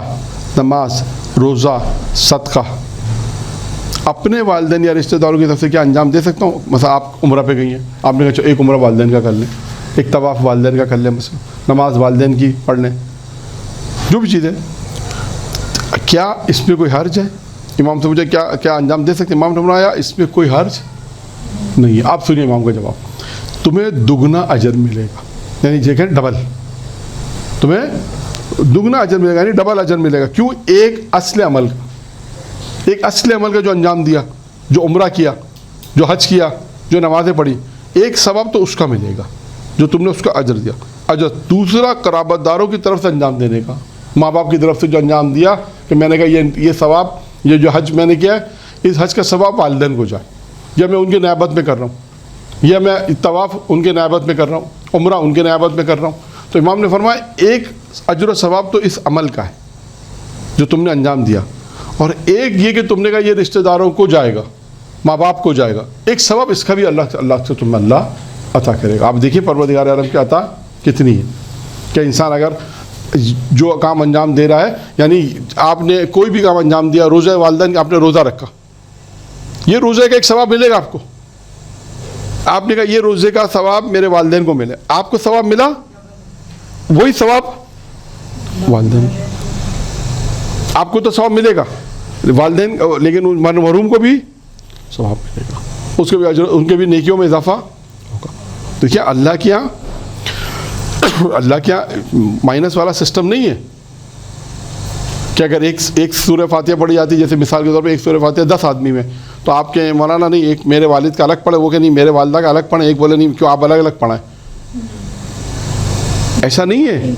نماز، روزہ، صدقہ اپنے والدین یا رشتہ داروں کی طرف سے کیا انجام دے سکتا ہوں؟ مثلا آپ عمرہ پہ گئی ہیں، آپ نے کہا ایک عمرہ والدین کا کر لیں، ایک طواف والدین کا کر لیں، مثلا نماز والدین کی پڑھ لیں، جو بھی چیز ہے. کیا اس میں کوئی حرج ہے؟ امام سے مجھے کیا انجام دے سکتے ہیں؟ امام نے فرمایا اس میں کوئی حرج نہیں ہے. آپ سنیے امام کا جواب، تمہیں دگنا اجر ملے گا. یعنی یہ کہ ڈبل، تمہیں دگنا اجر ملے گا، یعنی ڈبل اجر ملے گا. کیوں؟ ایک اصل عمل کا جو انجام دیا، جو عمرہ کیا، جو حج کیا، جو نمازیں پڑھی، ایک ثواب تو اس کا ملے گا جو تم نے اس کا اجر دیا. اجر دوسرا قرابت داروں کی طرف سے انجام دینے کا، ماں باپ کی طرف سے جو انجام دیا کہ میں نے کہا یہ ثواب، یہ جو حج میں نے کیا ہے اس حج کا ثواب والدین کو جائے، یا میں ان کے نیابت میں کر رہا ہوں، یا میں طواف ان کے نیابت میں کر رہا ہوں، عمرہ ان کے نیابت میں کر رہا ہوں. تو امام نے فرمایا ایک اجر و ثواب تو اس عمل کا ہے جو تم نے انجام دیا، اور ایک یہ کہ تم نے کہا یہ رشتہ داروں کو جائے گا، ماں باپ کو جائے گا، ایک ثواب اس کا بھی اللہ سے تمہیں اللہ عطا کرے گا. آپ دیکھیے پروردگار عالم کی عطا کتنی ہے کہ انسان اگر جو کام انجام دے رہا ہے، یعنی آپ نے کوئی بھی کام انجام دیا، روزہ والدین کا آپ نے روزہ رکھا، یہ روزے کا ایک ثواب ملے گا آپ کو. آپ نے کہا یہ روزے کا ثواب میرے والدین کو ملے، آپ کو ثواب ملا، وہی ثواب والدین، آپ کو تو ثواب ملے گا والدین، لیکن مرحوم کو بھی ثواب ملے گا، اس کے بھی اجر، ان کے بھی نیکیوں میں اضافہ ہوگا. تو کیا اللہ کیا مائنس والا سسٹم نہیں ہے کہ اگر ایک سورہ فاتحہ پڑھی جاتی، جیسے مثال کے طور پہ ایک سورہ فاتحہ 10 آدمی میں، تو آپ کے مولانا نہیں ایک میرے والد کا الگ پڑھے, وہ کہ نہیں میرے والدہ کا الگ پڑھیں, ایک بولے نہیں کیوں آپ الگ الگ پڑھائیں. ایسا نہیں ہے,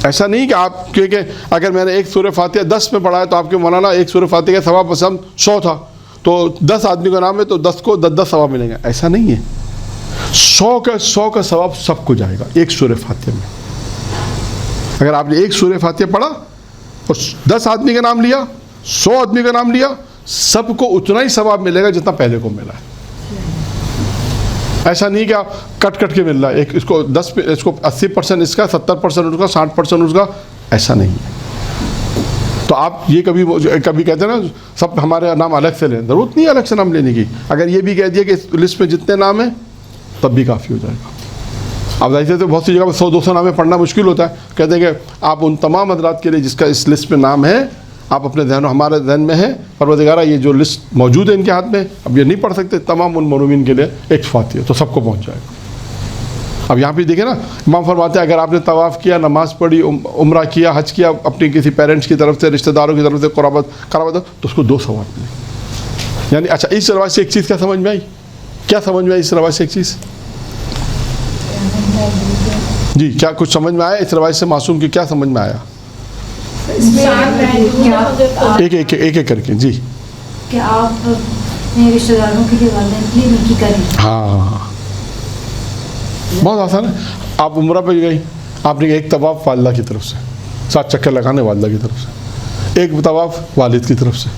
ایسا نہیں کہ آپ کیونکہ اگر میں نے ایک سورہ فاتحہ 10 میں پڑھا ہے تو آپ کے مولانا ایک سورہ فاتحہ کا ثواب مثلا 100 تھا تو 10 آدمی کا نام ہے تو 10 کو 10 ثواب ملیں گا. ایسا نہیں ہے, 100 کا ثواب سب کو جائے گا ایک سورہ فاتحہ میں. اگر آپ نے ایک سورہ فاتحہ پڑھا اور 10 آدمی کا نام لیا, 100 آدمی کا نام لیا, سب کو اتنا ہی ثواب ملے گا جتنا پہلے کو ملا ہے. ایسا نہیں کہ آپ کٹ کے مل رہا ہے, ایک اس کو 80% اس کا, 70% اس کا, 60% اس کا, ایسا نہیں ہے. تو آپ یہ کبھی کہتے ہیں نا سب ہمارے نام الگ سے لیں, ضرورت نہیں ہے الگ سے نام لینے کی. اگر یہ بھی کہہ دیا کہ اس لسٹ میں جتنے نام ہیں تب بھی کافی ہو جائے گا. اب ایسے تو بہت سی جگہ پہ 100-200 نامیں پڑھنا مشکل ہوتا ہے, کہتے ہیں کہ آپ ان تمام حضرات کے لیے جس کا اس لسٹ میں نام ہے آپ اپنے ذہن ہمارے ذہن میں ہے پروردگارہ یہ جو لسٹ موجود ہے ان کے ہاتھ میں, اب یہ نہیں پڑھ سکتے, تمام ان مرحومین کے لیے ایک فاتحہ تو سب کو پہنچ جائے گا. اب یہاں پہ دیکھیں نا امام فرماتے ہیں اگر آپ نے طواف کیا, نماز پڑھی, عمرہ کیا, حج کیا, اپنی کسی پیرنٹس کی طرف سے, رشتہ داروں کی طرف سے قرابت تو اس کو 2 ثواب ملے. یعنی اچھا اس روایت سے ایک چیز کیا سمجھ میں آئی, کیا سمجھ میں آئی اس روایت سے ایک چیز جی, کیا کچھ سمجھ میں آیا اس روایت سے معصوم کی, کیا سمجھ میں آیا؟ ایک کر کے جی کہ آپ اپنے رشتہ داروں کے لیے والدین کے لیے نیکی کریں. ہاں بہت آسان ہے. آپ عمرہ پہ گئی, آپ نے ایک طواف والدہ کی طرف سے, 7 چکر لگانے والدہ کی طرف سے, ایک طواف والد کی طرف سے,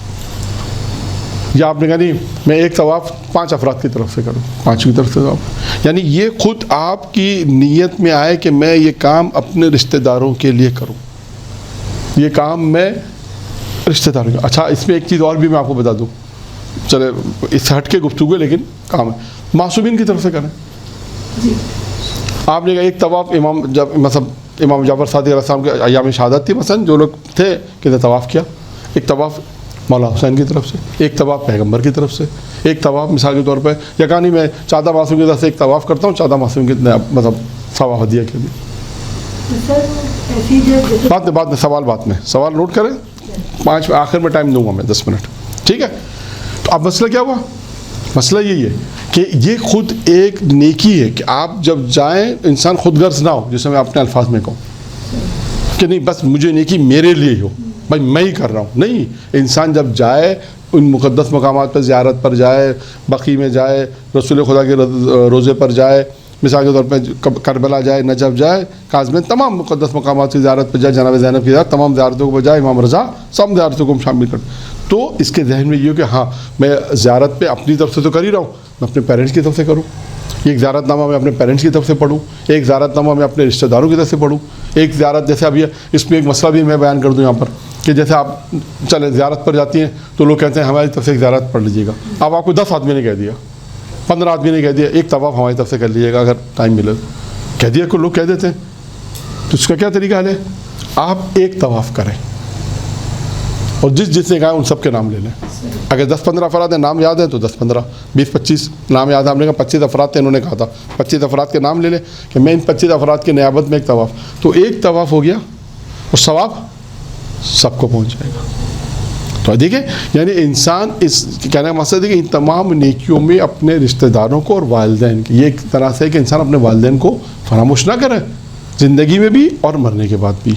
یا آپ نے کہا نہیں میں ایک طواف 5 افراد کی طرف سے کروں, 5 کی طرف سے طواف. یعنی یہ خود آپ کی نیت میں آئے کہ میں یہ کام اپنے رشتہ داروں کے لیے کروں, یہ کام میں رشتہ داروں کا. اچھا اس میں ایک چیز اور بھی میں آپ کو بتا دوں, چلے اس سے ہٹ کے گفتگو لیکن کام ہے, معصومین کی طرف سے کریں. آپ نے کہا ایک طواف امام جعفر صادق علیہ السلام کے ایام شہادت تھی مثلا, جو لوگ تھے کہ طواف کیا, ایک طواف مولا حسین کی طرف سے, ایک طواف پیغمبر کی طرف سے, ایک طواف مثال کے طور پہ یا کہا نہیں میں چادہ معصوم کی طرف سے ایک طواف کرتا ہوں, چادہ معصوم کی ثواب ہدیہ کے لیے. بعد میں سوال نوٹ کریں, 5 آخر میں ٹائم دوں گا میں 10 منٹ, ٹھیک ہے. تو اب مسئلہ کیا ہوا, مسئلہ یہی ہے کہ یہ خود ایک نیکی ہے کہ آپ جب جائیں انسان خود غرض نہ ہو, جسے میں اپنے الفاظ میں کہوں کہ نہیں بس مجھے نیکی میرے لیے ہو, بھائی میں ہی کر رہا ہوں. نہیں, انسان جب جائے ان مقدس مقامات پر زیارت پر جائے, بقیع میں جائے, رسول خدا کے روزے پر جائے, مثال کے طور پہ کربلا جائے, نجف جائے, کاظمین, تمام مقدس مقامات کی زیارت پر جائے, جناب زینب کی زیارت, تمام زیارتوں کو بجائے, امام رضا, سب زیارتوں کو ہم شامل کرتے. تو اس کے ذہن میں یہ ہو کہ ہاں میں زیارت پہ اپنی طرف سے تو کر ہی رہا ہوں, میں اپنے پیرنٹس کی طرف سے کروں, ایک زیارت نامہ میں اپنے پیرنٹس کی طرف سے پڑھوں, ایک زیارت نامہ میں اپنے رشتہ داروں کی طرف سے پڑھوں, ایک زیارت جیسے اب یہ اس میں ایک مسئلہ بھی میں بیان کر دوں یہاں پر کہ جیسے آپ چلے زیارت پر جاتی ہیں تو لوگ کہتے ہیں ہماری طرف سے ایک زیارت پڑھ لیجیے گا. اب آپ کو 10 آدمی نے کہہ دیا, 15 آدمی نے کہہ دیا ایک طواف ہماری طرف سے کر لیجیے گا اگر ٹائم ملے, کہہ دیا کہ لوگ کہہ دیتے ہیں. تو اس کا کیا طریقہ ہے, آپ ایک طواف کریں اور جس نے کہا ان سب کے نام لے لیں. اگر 10-15 افراد ہیں نام یاد ہیں تو 10-15 20-25 نام یاد ہے. ہم نے کہا 25 افراد تھے, انہوں نے کہا تھا 25 افراد کے نام لے لیں کہ میں ان 25 افراد کی نیابت میں ایک طواف, تو ایک طواف ہو گیا اور ثواب سب کو پہنچ جائے گا. تو دیکھیں یعنی انسان اس کہنے کا مقصد ہے کہ ان تمام نیکیوں میں اپنے رشتہ داروں کو اور والدین کی, یہ ایک طرح سے کہ انسان اپنے والدین کو فراموش نہ کرے زندگی میں بھی اور مرنے کے بعد بھی.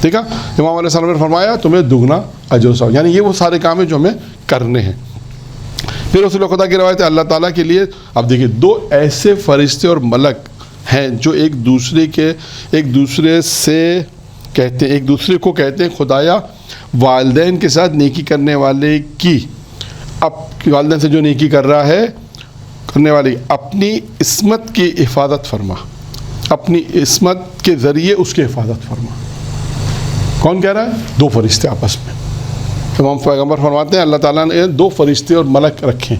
ٹھیک ہے, امام علیہ السلام نے فرمایا تمہیں دگنا اجر و ثواب, یعنی یہ وہ سارے کام ہیں جو ہمیں کرنے ہیں. پھر رسول خدا کی روایت ہے اللہ تعالیٰ کے لیے, اب دیکھیے 2 ایسے فرشتے اور ملک ہیں جو ایک دوسرے سے کہتے ہیں, ایک دوسرے کو کہتے ہیں خدایا والدین کے ساتھ نیکی کرنے والے کی, اب والدین سے جو نیکی کر رہا ہے کرنے والے اپنی عصمت کی حفاظت فرما, اپنی عصمت کے ذریعے اس کی حفاظت فرما. کون کہہ رہا ہے؟ 2 فرشتے آپس میں. امام پیغمبر فرماتے ہیں اللہ تعالیٰ نے 2 فرشتے اور ملک رکھے,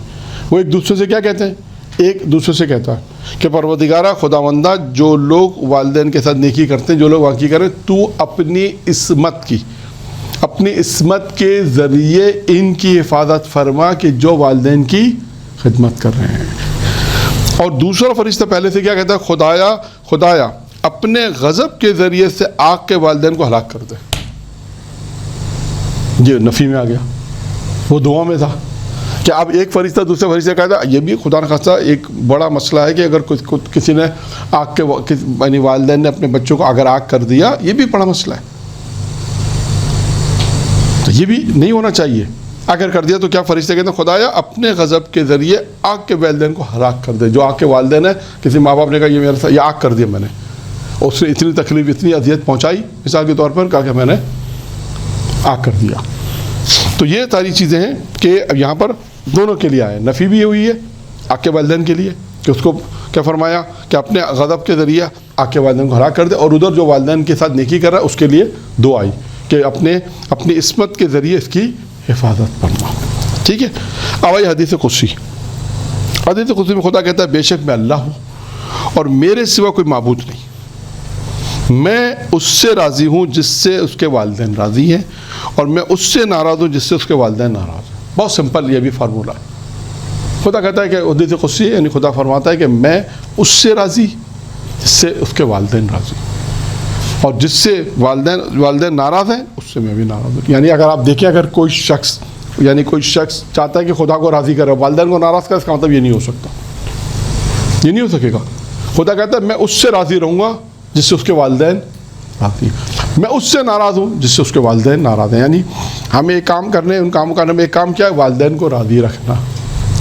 وہ ایک دوسرے سے کیا کہتے ہیں, ایک دوسرے سے کہتا ہے کہ پروردگارہ خداوندہ جو لوگ والدین کے ساتھ نیکی کرتے ہیں, جو لوگ واقعی کریں, تو اپنی عصمت کے ذریعے ان کی حفاظت فرما کہ جو والدین کی خدمت کر رہے ہیں. اور دوسرا فرشتہ پہلے سے کیا کہتا ہے, خدایا اپنے غضب کے ذریعے سے آگ کے والدین کو ہلاک کر دے. یہ نفی میں آ گیا, وہ دعا میں تھا کہ اب ایک فرشتہ دوسرے فرشتے کا کہتا ہے، یہ بھی خدا نخواستہ ایک بڑا مسئلہ ہے کہ اگر کسی نے آگ کے یعنی والدین نے اپنے بچوں کو اگر آگ کر دیا، یہ بھی بڑا مسئلہ ہے، تو یہ بھی نہیں ہونا چاہیے۔ اگر کر دیا تو کیا فرشتے کہتے ہیں خدایا اپنے غضب کے ذریعے آگ کے والدین کو ہلاک کر دے۔ جو آگ کے والدین ہیں، کسی ماں باپ نے کہا یہ میرے ساتھ یہ آگ کر دیا میں نے، اور اس نے اتنی تکلیف اتنی اذیت پہنچائی، مثال کے طور پر کہا کہ میں نے آگ کر دیا۔ تو یہ ساری چیزیں ہیں کہ اب یہاں پر دونوں کے لیے آئے، نفی بھی ہوئی ہے آگ کے والدین کے لیے کہ اس کو کیا فرمایا کہ اپنے غضب کے ذریعے آگ کے والدین کو ہلاک کر دے، اور ادھر جو والدین کے ساتھ نیکی کر رہا ہے اس کے لیے دعا آئی کہ اپنی عصمت کے ذریعے اس کی حفاظت فرما۔ ٹھیک ہے، اب آئی حدیث قدسی۔ حدیث قدسی میں خدا کہتا ہے بے شک میں اللہ ہوں اور میرے سوا کوئی معبود نہیں، میں اس سے راضی ہوں جس سے اس کے والدین راضی ہیں، اور میں اس سے ناراض ہوں جس سے اس کے والدین ناراض ہیں۔ بہت سمپل یہ بھی فارمولہ ہے۔ خدا کہتا ہے کہ حدیث قدسی یعنی خدا فرماتا ہے کہ میں اس سے راضی جس سے اس کے والدین راضی، اور جس سے والدین ناراض ہیں اس سے میں بھی ناراض ہوں۔ یعنی اگر آپ دیکھیں اگر کوئی شخص چاہتا ہے کہ خدا کو راضی کرے، والدین کو ناراض کرے، اس کا مطلب یہ نہیں ہو سکتا، یہ نہیں ہو سکے گا۔ خدا کہتا ہے میں اس سے راضی رہوں گا جس سے اس کے والدین راضی، میں اس سے ناراض ہوں جس سے اس کے والدین ناراض ہیں۔ یعنی ہمیں ایک کام کرنے، ان کاموں کرنے میں ایک کام کیا ہے؟ والدین کو راضی رکھنا،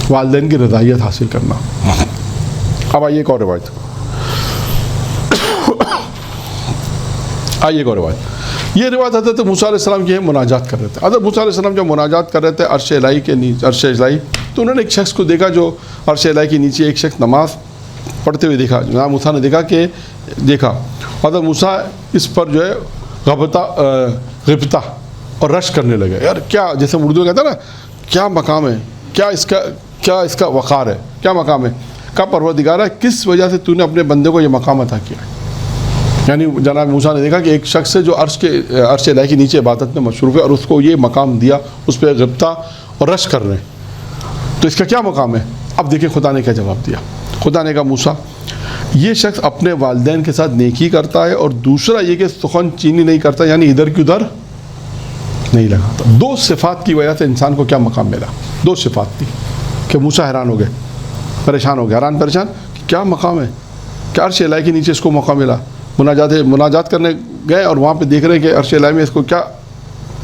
والدین کی رضائیت حاصل کرنا۔ اب آئیے ایک اور روایت، یہ روایت حضرت موسیٰ علیہ السلام کی ہے، مناجات کر رہے تھے۔ حضرت موسیٰ علیہ السلام جب مناجات کر رہے تھے عرش الہی کے نیچے، عرش الہی، تو انہوں نے ایک شخص کو دیکھا جو عرش الہی کے نیچے ایک شخص نماز پڑھتے ہوئے دیکھا۔ جناب موسیٰ نے دیکھا حضرت موسیٰ اس پر جو ہے غبطہ اور رش کرنے لگے، یار کیا، جیسے اردو میں کہتا ہے نا، کیا مقام ہے، کیا اس کا وقار ہے، کیا مقام ہے، کیا پروردگار ہے، کس وجہ سے تو نے اپنے بندے کو یہ مقام عطا کیا ہے۔ یعنی جناب موسیٰ نے دیکھا کہ ایک شخص ہے جو عرش الہی کے نیچے عبادت میں مصروف ہے، اور اس کو یہ مقام دیا، اس پہ غبطہ اور رش کر رہے ہیں، تو اس کا کیا مقام ہے؟ اب دیکھیں خدا نے کیا جواب دیا۔ خدا نے کہا موسیٰ یہ شخص اپنے والدین کے ساتھ نیکی کرتا ہے، اور دوسرا یہ کہ سخن چینی نہیں کرتا، یعنی ادھر کی ادھر نہیں لگاتا۔ دو صفات کی وجہ سے انسان کو کیا مقام ملا، دو صفات تھی کہ موسیٰ حیران ہو گئے، پریشان ہو گئے، حیران پریشان کہ کیا مقام ہے، کہ عرش الہی کے نیچے اس کو موقع ملا، مناجات کرنے گئے اور وہاں پہ دیکھ رہے ہیں کہ عرش الہی میں اس کو کیا،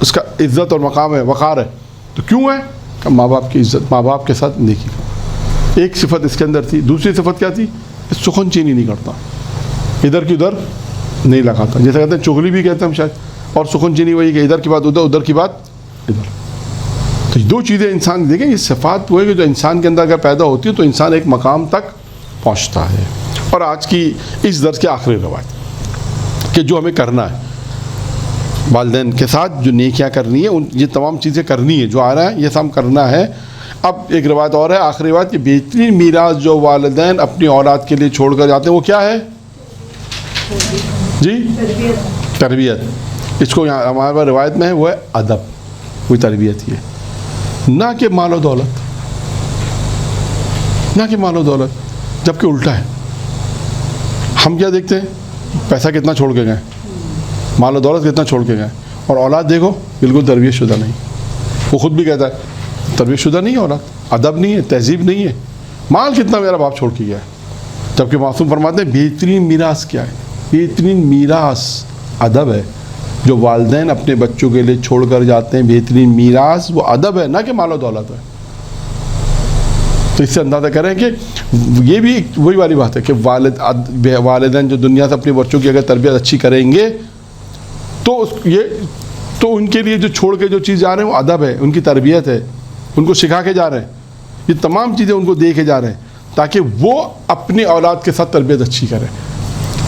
اس کا عزت اور مقام ہے، وقار ہے، تو کیوں ہے کہ ماں باپ کی عزت، ماں باپ کے ساتھ نیکی۔ ایک صفت اس کے اندر تھی، دوسری صفت کیا تھی؟ سخن چینی نہیں کرتا، ادھر کی ادھر نہیں لگاتا، جیسے کہتے ہیں چغلی بھی کہتے ہیں ہم شاید، اور سخن چینی وہی کہ ادھر کی بات ادھر، ادھر کی بات ادھر۔ تو یہ دو چیزیں انسان دیکھیں، یہ صفات وہ ہے کہ جو انسان کے اندر اگر پیدا ہوتی ہے تو انسان ایک مقام تک پہنچتا ہے۔ اور آج کی اس درس کے آخری روایت کہ جو ہمیں کرنا ہے والدین کے ساتھ، جو نیکیاں کرنی ہے، یہ تمام چیزیں کرنی ہے، جو آ رہا ہے یہ سب کرنا ہے۔ اب ایک روایت اور ہے، آخری روایت، کہ بہترین میراث جو والدین اپنی اولاد کے لیے چھوڑ کر جاتے ہیں وہ کیا ہے؟ جی تربیت۔ اس کو یہاں ہمارے پاس روایت میں ہے، وہ ہے ادب، وہی تربیت ہی ہے، نہ کہ مال و دولت، نہ کہ مال و دولت، جبکہ الٹا ہے۔ ہم کیا دیکھتے ہیں؟ پیسہ کتنا چھوڑ کے گئے، مال و دولت کتنا چھوڑ کے گئے، اور اولاد دیکھو بالکل تربیت شدہ نہیں۔ وہ خود بھی کہتا ہے تربیت شدہ نہیں ہے اولاد، ادب نہیں ہے، تہذیب نہیں ہے، مال کتنا میرا باپ چھوڑ کے گیا ہے۔ جبکہ معصوم فرماتے ہیں بہترین میراث کیا ہے؟ بہترین میراث ادب ہے، جو والدین اپنے بچوں کے لیے چھوڑ کر جاتے ہیں، بہترین میراث وہ ادب ہے، نہ کہ مال و دولت ہے۔ تو اس سے اندازہ کریں کہ یہ بھی وہی والی بات ہے کہ والدین جو دنیا سے اپنے بچوں کی اگر تربیت اچھی کریں گے تو ان کے لیے جو چھوڑ کے جو چیز جا رہے ہیں وہ ادب ہے، ان کی تربیت ہے، ان کو سکھا کے جا رہے ہیں، یہ تمام چیزیں ان کو دے کے جا رہے ہیں تاکہ وہ اپنی اولاد کے ساتھ تربیت اچھی کریں۔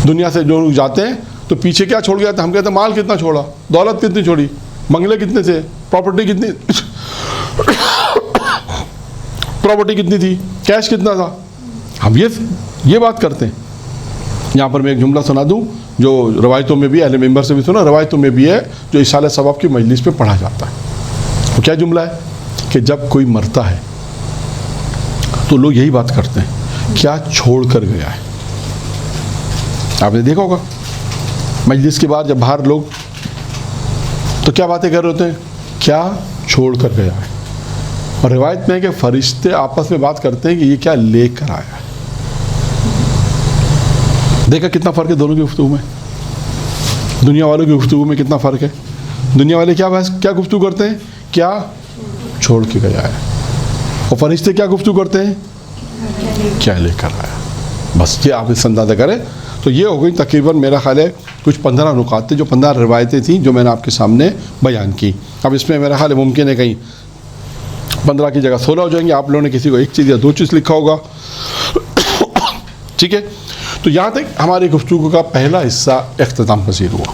دنیا سے جو لوگ جاتے ہیں تو پیچھے کیا چھوڑ کے جاتے ہیں؟ ہم کہتے ہیں مال کتنا چھوڑا، دولت کتنی چھوڑی، بنگلے کتنے تھے، پراپرٹی کتنی تھی، کیش کتنا تھا، ہم یہ بات کرتے ہیں۔ یہاں پر میں ایک جملہ سنا دوں جو روایتوں میں بھی، اہل منبر سے بھی سنا، روایتوں میں بھی ہے، جو اصالہ ثواب کی مجلس پہ پڑھا جاتا ہے۔ وہ کیا جملہ ہے کہ جب کوئی مرتا ہے تو لوگ یہی بات کرتے ہیں، کیا چھوڑ کر گیا ہے۔ آپ نے دیکھا ہوگا مجلس کے بعد جب باہر لوگ تو کیا باتیں کر رہے ہوتے ہیں؟ کیا چھوڑ کر گیا ہے۔ اور روایت میں ہے کہ فرشتے آپس میں بات کرتے ہیں کہ یہ کیا لے کر آیا ہے. دیکھا کتنا فرق ہے دونوں کی گفتگو میں. دنیا والوں کی گفتگو میں کتنا فرق ہے. دنیا والے کیا گفتگو کرتے ہیں, کیا چھوڑ کے گیا ہے, اور فرشتے کیا گفتگو کرتے ہیں, کیا لے کر آیا. بس یہ آپ اس اندازہ کریں. تو یہ ہو گئی تقریباً میرا خیال ہے کچھ 15 نکات تھے, جو 15 روایتیں تھیں جو میں نے آپ کے سامنے بیان کی. اب اس میں میرا خیال ہے ممکن ہے کہیں 15 کی جگہ 16 ہو جائیں گے. آپ لوگوں نے کسی کو 1 چیز یا 2 چیز لکھا ہوگا. ٹھیک ہے, تو یہاں تک ہماری گفتگو کا پہلا حصہ اختتام پذیر ہوا.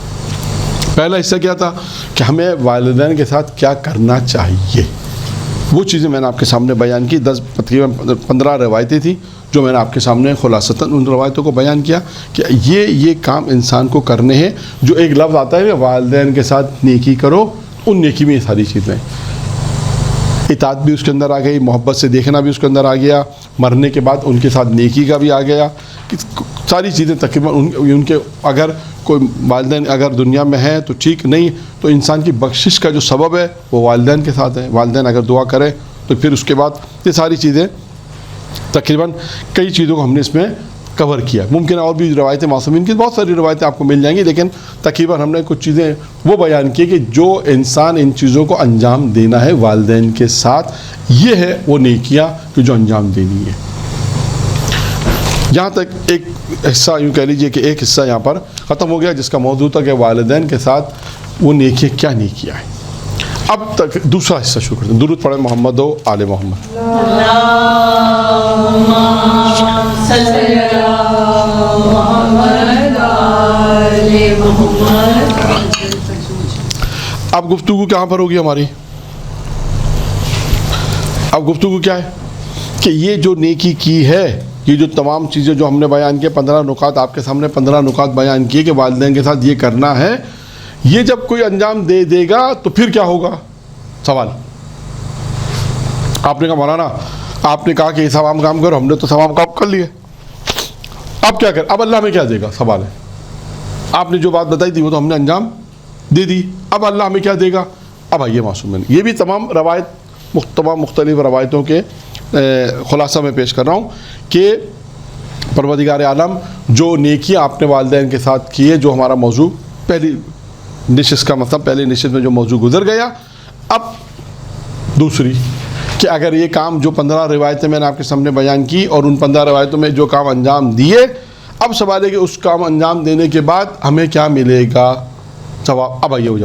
پہلا حصہ کیا تھا کہ ہمیں والدین کے ساتھ کیا کرنا چاہیے. وہ چیزیں میں نے آپ کے سامنے بیان کی. تقریباً 15 روایتیں تھیں جو میں نے آپ کے سامنے خلاصتاً ان روایتوں کو بیان کیا کہ یہ کام انسان کو کرنے ہیں. جو ایک لفظ آتا ہے والدین کے ساتھ نیکی کرو, ان نیکی میں یہ ساری چیزیں, اطاعت بھی اس کے اندر آ گئی, محبت سے دیکھنا بھی اس کے اندر آ گیا, مرنے کے بعد ان کے ساتھ نیکی کا بھی آ گیا. ساری چیزیں تقریباً ان کے, اگر کوئی والدین اگر دنیا میں ہیں تو ٹھیک, نہیں تو انسان کی بخشش کا جو سبب ہے وہ والدین کے ساتھ ہے. والدین اگر دعا کریں تو پھر اس کے بعد یہ ساری چیزیں تقریباً کئی چیزوں کو ہم نے اس میں کور کیا. ممکن ہے اور بھی روایتیں معصومین کی بہت ساری روایتیں آپ کو مل جائیں گی, لیکن تقریباً ہم نے کچھ چیزیں وہ بیان کی کہ جو انسان ان چیزوں کو انجام دینا ہے والدین کے ساتھ, یہ ہے وہ نیکیاں کہ جو انجام دینی ہے. یہاں تک ایک حصہ یوں کہہ لیجئے کہ ایک حصہ یہاں پر ختم ہو گیا جس کا موضوع تھا کہ والدین کے ساتھ وہ نیکیاں کیا نیکیاں ہیں. اب تک دوسرا حصہ شروع کرتے ہیں. درود پڑھیں محمد و آل محمد. اب گفتگو کہاں پر ہوگی ہماری. اب گفتگو کیا ہے کہ یہ جو نیکی کی ہے, یہ جو تمام چیزیں جو ہم نے بیان کیے, 15 نکات آپ کے سامنے 15 نکات بیان کیے کہ والدین کے ساتھ یہ کرنا ہے, یہ جب کوئی انجام دے گا تو پھر کیا ہوگا. سوال آپ نے کہا مولانا آپ نے کہا کہ یہ ثواب کام کرو, ہم نے تو ثواب کام کر لیے, اب کیا کر, اب اللہ ہمیں کیا دے گا. سوال ہے, آپ نے جو بات بتائی تھی وہ تو ہم نے انجام دے دی, اب اللہ ہمیں کیا دے گا. اب آئیے معصومین, یہ بھی تمام مختلف روایتوں کے خلاصہ میں پیش کر رہا ہوں کہ پروردگار عالم جو نیکیاں آپ نے والدین کے ساتھ کی ہے, جو ہمارا موضوع پہلی نشست کا مطلب پہلی نشست میں جو موضوع گزر گیا, اب دوسری کہ اگر یہ کام جو 15 روایتیں میں نے آپ کے سامنے بیان کی اور ان 15 روایتوں میں جو کام انجام دیے, اب سوال ہے کہ اس کام انجام دینے کے بعد ہمیں کیا ملے گا. جواب, اب آئیے وہ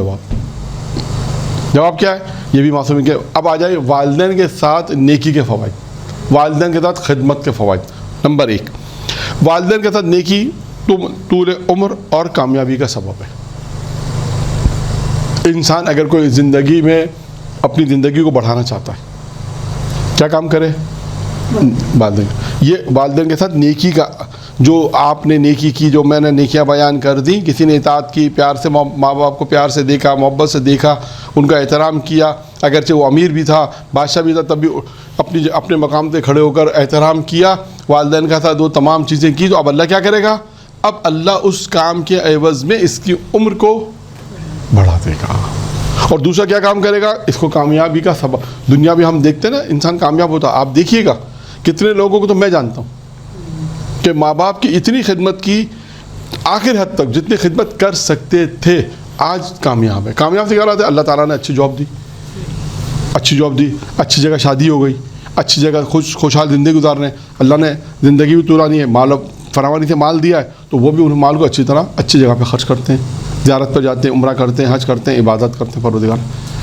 جواب کیا ہے, یہ بھی معصومین کے. اب آ جائے والدین کے ساتھ نیکی کے فوائد, والدین کے ساتھ خدمت کے فوائد. نمبر 1, والدین کے ساتھ نیکی طول عمر اور کامیابی کا سبب ہے. انسان اگر کوئی زندگی میں اپنی زندگی کو بڑھانا چاہتا ہے, کیا کام کرے. یہ والدین کے ساتھ نیکی کا, جو آپ نے نیکی کی, جو میں نے نیکیاں بیان کر دی, کسی نے اطاعت کی, پیار سے ماں باپ کو پیار سے دیکھا, محبت سے دیکھا, ان کا احترام کیا, اگرچہ وہ امیر بھی تھا, بادشاہ بھی تھا, تب بھی اپنے مقام پہ کھڑے ہو کر احترام کیا, والدین کا ساتھ وہ تمام چیزیں کی, تو اب اللہ کیا کرے گا. اب اللہ اس کام کے عوض میں اس کی عمر کو بڑھا دے گا. اور دوسرا کیا کام کرے گا, اس کو کامیابی کا سبب. دنیا میں ہم دیکھتے ہیں نا انسان کامیاب ہوتا, آپ دیکھیے گا کتنے لوگوں کو تو میں جانتا ہوں کہ ماں باپ کی اتنی خدمت کی, آخر حد تک جتنی خدمت کر سکتے تھے, آج کامیاب ہے. کامیاب سے کیا رہا ہے, اللہ تعالیٰ نے اچھی جاب دی, اچھی جگہ شادی ہو گئی, اچھی جگہ خوشحال زندگی گزارنے, اللہ نے زندگی بھی طولانی ہے, مال فراوانی سے مال دیا ہے, تو وہ بھی ان مال کو اچھی طرح اچھی جگہ پہ خرچ کرتے ہیں, زیارت پر جاتے ہیں, عمرہ کرتے ہیں, حج کرتے ہیں, عبادت کرتے ہیں پروردگار.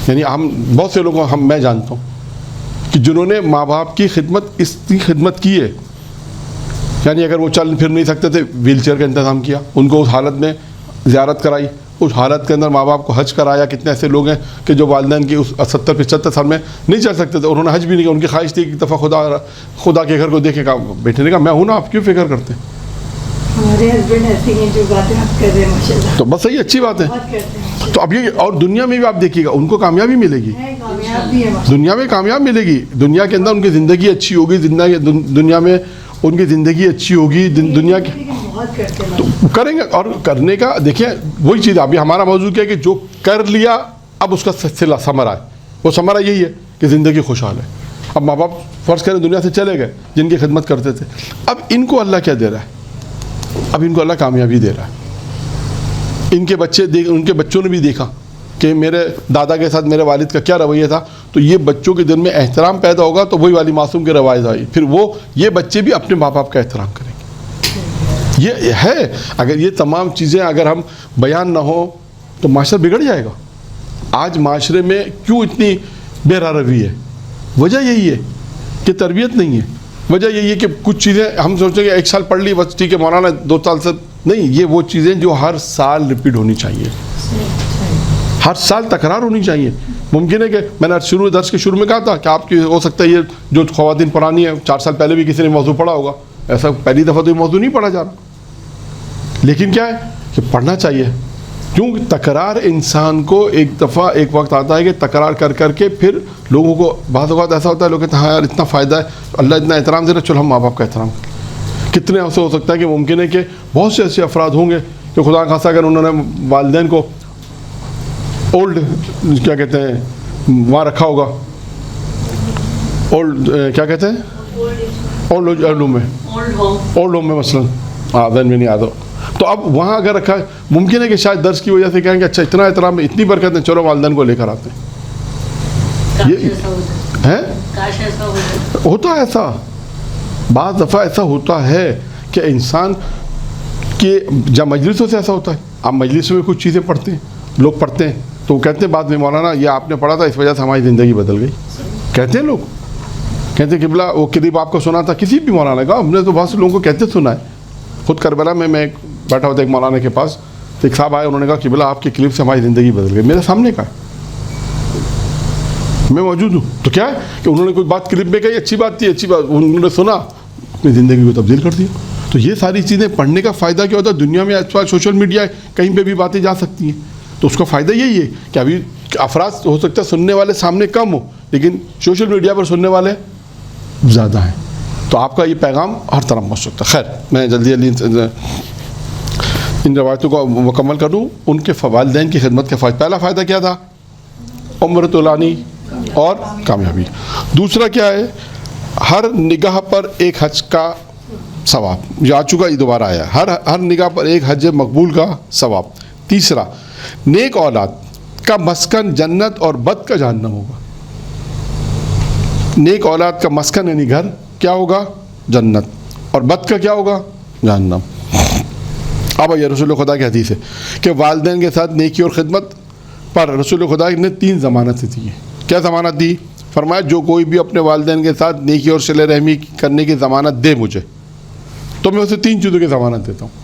یعنی ہم بہت سے لوگوں میں جانتا ہوں کہ جنہوں نے ماں باپ کی خدمت اس کی خدمت کی ہے. یعنی اگر وہ چل پھر نہیں سکتے تھے, ویل چیئر کا انتظام کیا, ان کو اس حالت میں زیارت کرائی, اس حالت کے اندر ماں باپ کو حج کرایا. کتنے ایسے لوگ ہیں کہ جو والدین کی اس 70-75 سال میں نہیں چل سکتے تھے, انہوں نے حج بھی نہیں کیا. ان کی خواہش تھی کہ ایک دفعہ خدا کے گھر کو دیکھے. کہا بیٹے نے کہا میں ہوں نا, آپ کیوں فکر کرتے ہیں. ہمارے ہسبینڈ ایسی ہیں جو باتیں آپ کر رہے ہیں ماشاءاللہ, تو بس صحیح, اچھی بات ہے. بہت کرتے ہیں. تو اب یہ اور دنیا میں بھی آپ دیکھیے گا ان کو کامیابی ملے گی, کامیاب بھی ہے دنیا میں کامیاب ملے گی. دنیا کے اندر ان کی زندگی اچھی ہوگی, دنیا میں ان کی زندگی اچھی ہوگی, دنیا کی بہت کرتے ہیں. تو کریں گے. اور کرنے کا دیکھیں وہی چیز, ابھی ہمارا موضوع کیا ہے کہ جو کر لیا اب اس کا ثمرہ ہے. وہ ثمرہ یہی ہے کہ زندگی خوشحال ہے. اب ماں باپ فرض کریں دنیا سے چلے گئے جن کی خدمت کرتے تھے، اب ان کو اللہ کیا دے رہا ہے؟ اب ان کو اللہ کامیابی دے رہا ہے. ان کے بچوں نے بھی دیکھا کہ میرے دادا کے ساتھ میرے والد کا کیا رویہ تھا، تو یہ بچوں کے دل میں احترام پیدا ہوگا تو وہی والی معصوم کے روایت آئی، پھر یہ بچے بھی اپنے ماں باپ کا احترام کریں گے. یہ ہے، اگر یہ تمام چیزیں اگر ہم بیان نہ ہو تو معاشرہ بگڑ جائے گا. آج معاشرے میں کیوں اتنی بے روی ہے؟ وجہ یہی ہے کہ تربیت نہیں ہے. وجہ یہی ہے کہ کچھ چیزیں ہم سوچیں کہ 1 سال پڑھ لی بس ٹھیک ہے مولانا 2 سال سے نہیں، یہ وہ چیزیں جو ہر سال ریپیٹ ہونی چاہیے، ہر سال تکرار ہونی چاہیے. ممکن ہے کہ میں نے درس کے شروع میں کہا تھا کہ آپ کی ہو سکتا ہے یہ جو خواتین پرانی ہیں 4 سال پہلے بھی کسی نے موضوع پڑھا ہوگا، ایسا پہلی دفعہ تو یہ موضوع نہیں پڑھا جا رہا، لیکن کیا ہے کہ پڑھنا چاہیے. کیونکہ تکرار انسان کو ایک دفعہ ایک وقت آتا ہے کہ تکرار کر کر کے پھر لوگوں کو بعض اوقات ایسا ہوتا ہے لوگ کہتے ہیں ہاں یار اتنا فائدہ ہے، اللہ اتنا احترام دے رہا ہے، چلو ہم ماں باپ کا احترام کریں. کتنے ایسے ہو سکتا ہے کہ ممکن ہے کہ بہت سے ایسے افراد ہوں گے کہ خدا خاصا اگر انہوں نے والدین کو اولڈ کیا کہتے ہیں وہاں رکھا ہوگا، اولڈ کیا کہتے ہیں اولڈ ہوم میں مثلاً، ہاں ذہن میں نہیں آتا، تو اب وہاں اگر رکھا ہے ممکن ہے کہ شاید درس کی وجہ سے کہیں گے اچھا اتنا احترام ہے اتنی برکت ہے، چلو والدین کو لے کر آتے ہیں. یہ ہے ہوتا ہے ایسا، بعض دفعہ ایسا ہوتا ہے کہ انسان کے جب مجلسوں سے ایسا ہوتا ہے. آپ مجلسوں میں کچھ چیزیں پڑھتے ہیں، لوگ پڑھتے ہیں تو وہ کہتے ہیں بعد میں مولانا یہ آپ نے پڑھا تھا اس وجہ سے ہماری زندگی بدل گئی. کہتے ہیں لوگ، کہتے ہیں قبلہ وہ قریب آپ کو سنا تھا، کسی بھی مولانا کا، ہم نے تو بہت سے لوگوں کو کہتے سنا ہے. خود کربلا میں بیٹھا ہوتا ایک مولانا کے پاس تو ایک صاحب آئے، انہوں نے کہا قبلہ آپ کے کلپ سے ہماری زندگی بدل گئی. میرے سامنے کا میں موجود ہوں، تو کیا ہے کہ انہوں نے کوئی بات کلپ میں کہی، اچھی بات تھی، اچھی بات انہوں نے سنا، اپنی زندگی کو تبدیل کر دیا. تو یہ ساری چیزیں پڑھنے کا فائدہ کیا ہوتا ہے؟ دنیا میں آج سوشل میڈیا ہے، کہیں پہ بھی باتیں جا سکتی ہیں، تو اس کا فائدہ یہی ہے کہ ابھی افراد ہو سکتا ہے سننے والے سامنے کم ہو لیکن سوشل میڈیا پر سننے والے زیادہ ہیں، تو آپ کا یہ پیغام ہر طرف پہنچ سکتا ہے. خیر میں جلدی ان روایتوں کو مکمل کر دوں. ان کے والدین کی خدمت کا فائدہ، پہلا فائدہ کیا تھا؟ عمر طولانی اور کامیابی. دوسرا کیا ہے؟ ہر نگاہ پر ایک حج کا ثواب، یہ آ چکا، یہ دوبارہ آیا، ہر نگاہ پر ایک حج مقبول کا ثواب. تیسرا، نیک اولاد کا مسکن جنت اور بد کا جہنم ہوگا. نیک اولاد کا مسکن یعنی گھر کیا ہوگا؟ جنت، اور بد کا کیا ہوگا؟ جہنم. اب یہ رسول خدا کی حدیث ہے کہ والدین کے ساتھ نیکی اور خدمت پر رسول خدا نے 3 ضمانتیں دی ہیں. کیا ضمانت دی؟ فرمایا جو کوئی بھی اپنے والدین کے ساتھ نیکی اور صلہ رحمی کرنے کی ضمانت دے مجھے تو میں اسے 3 چیزوں کی ضمانت دیتا ہوں.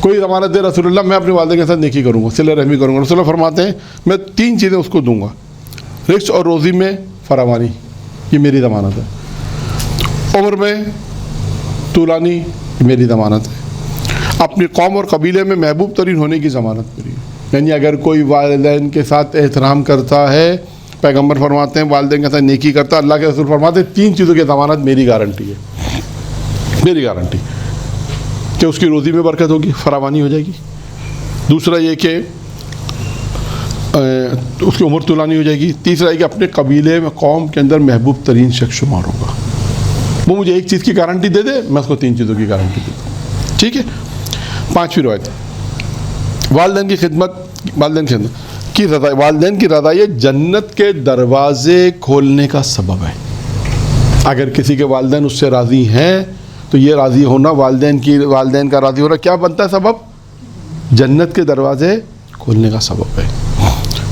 کوئی ضمانت دے رسول اللہ میں اپنے والدین کے ساتھ نیکی کروں گا، صلہ رحمی کروں گا، رسول اللہ فرماتے ہیں میں 3 چیزیں اس کو دوں گا. رزق اور روزی میں فراوانی، یہ میری ضمانت ہے. عمر میں طولانی، یہ میری ضمانت ہے. اپنی قوم اور قبیلے میں محبوب ترین ہونے کی ضمانت میری ہے. یعنی اگر کوئی والدین کے ساتھ احترام کرتا ہے، پیغمبر فرماتے ہیں والدین کے ساتھ نیکی کرتا ہے، اللہ کے رسول فرماتے ہیں 3 چیزوں کی ضمانت میری گارنٹی ہے، میری گارنٹی کہ اس کی روزی میں برکت ہوگی، فراوانی ہو جائے گی. دوسرا یہ کہ اس کی عمر طولانی ہو جائے گی. تیسرا یہ کہ اپنے قبیلے میں قوم کے اندر محبوب ترین شخص شمار ہوگا. وہ مجھے ایک چیز کی گارنٹی دے دے، میں اس کو 3 چیزوں کی گارنٹی دیتا ہوں. ٹھیک ہے. 5ویں روایت، والدین کی خدمت کی رضا، والدین کی رضایت جنت کے دروازے کھولنے کا سبب ہے. اگر کسی کے والدین اس سے راضی ہیں تو یہ راضی ہونا، والدین کا راضی ہونا کیا بنتا ہے سبب؟ جنت کے دروازے کھولنے کا سبب ہے.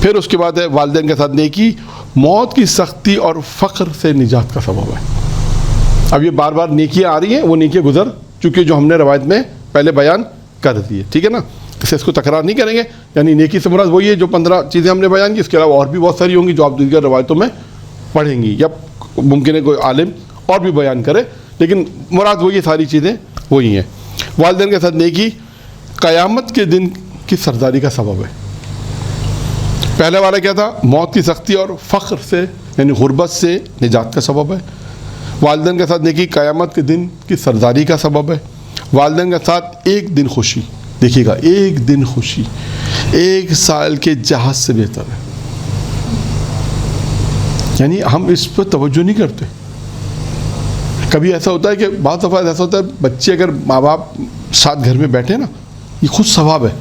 پھر اس کے بعد ہے والدین کے ساتھ نیکی موت کی سختی اور فقر سے نجات کا سبب ہے. اب یہ بار بار نیکیاں آ رہی ہیں، وہ نیکیاں گزر چونکہ جو ہم نے روایت میں پہلے بیان کر دی ہے. ٹھیک ہے نا، اس کو تکرار نہیں کریں گے. یعنی نیکی سے مراد وہی ہے جو 15 چیزیں ہم نے بیان کی، اس کے علاوہ اور بھی بہت ساری ہوں گی جو آپ دیگر روایتوں میں پڑھیں گی، یا ممکن ہے کوئی عالم اور بھی بیان کرے، لیکن مراد وہی ساری چیزیں وہی ہیں. والدین کے ساتھ نیکی قیامت کے دن کی سرداری کا سبب ہے. پہلے والا کیا تھا؟ موت کی سختی اور فقر سے یعنی غربت سے نجات کا سبب ہے. والدین کے ساتھ نیکی قیامت کے دن کی سرداری کا سبب ہے. والدین کے ساتھ ایک دن خوشی، دیکھیے گا، ایک دن خوشی 1 سال کے جہاز سے بہتر ہے. یعنی ہم اس پہ توجہ نہیں کرتے. کبھی ایسا ہوتا ہے کہ بعض دفعہ ایسا ہوتا ہے بچے اگر ماں باپ ساتھ گھر میں بیٹھے نا, یہ خود ثواب ہے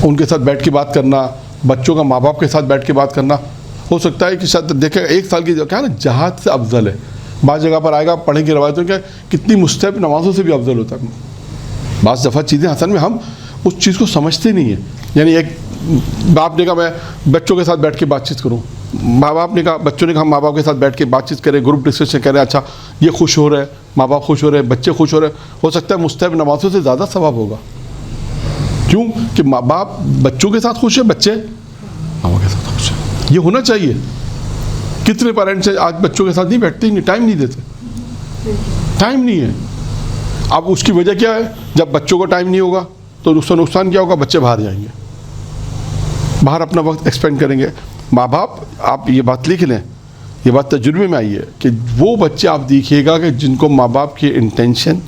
ان کے ساتھ بیٹھ کے بات کرنا, بچوں کا ماں باپ کے ساتھ بیٹھ کے بات کرنا. ہو سکتا ہے کہ شاید دیکھیں 1 سال کی کیا نا جہاد سے افضل ہے. بعض جگہ پر آئے گا پڑھیں کی روایتوں کیا کتنی مستحب نمازوں سے بھی افضل ہوتا ہے. بعض دفعہ چیزیں اصل میں ہم اس چیز کو سمجھتے نہیں ہیں. یعنی ایک باپ نے کہا میں بچوں کے ساتھ بیٹھ کے بات چیت کروں, ماں باپ نے کہا, بچوں نے کہا ماں باپ کے ساتھ بیٹھ کے بات چیت کریں, گروپ ڈسکشن کریں, اچھا یہ خوش ہو رہے ہیں, ماں باپ خوش ہو رہے ہیں, بچے خوش ہو رہے ہیں. ہو سکتا ہے مستحب نمازوں سے زیادہ ثواب ہوگا. کیوں کہ ماں باپ بچوں کے ساتھ خوش ہے, بچے ماں باپ کے ساتھ خوش ہے. یہ ہونا چاہیے. کتنے پیرنٹس آج بچوں کے ساتھ نہیں بیٹھتے, ٹائم نہیں دیتے, ٹائم نہیں ہے. اب اس کی وجہ کیا ہے؟ جب بچوں کو ٹائم نہیں ہوگا تو اس کا نقصان کیا ہوگا؟ بچے باہر جائیں گے, باہر اپنا وقت ایکسپینڈ کریں گے. ماں باپ, آپ یہ بات لکھ لیں, یہ بات تجربے میں آئی ہے کہ وہ بچے آپ دیکھیے گا کہ جن کو ماں باپ کی انٹینشن,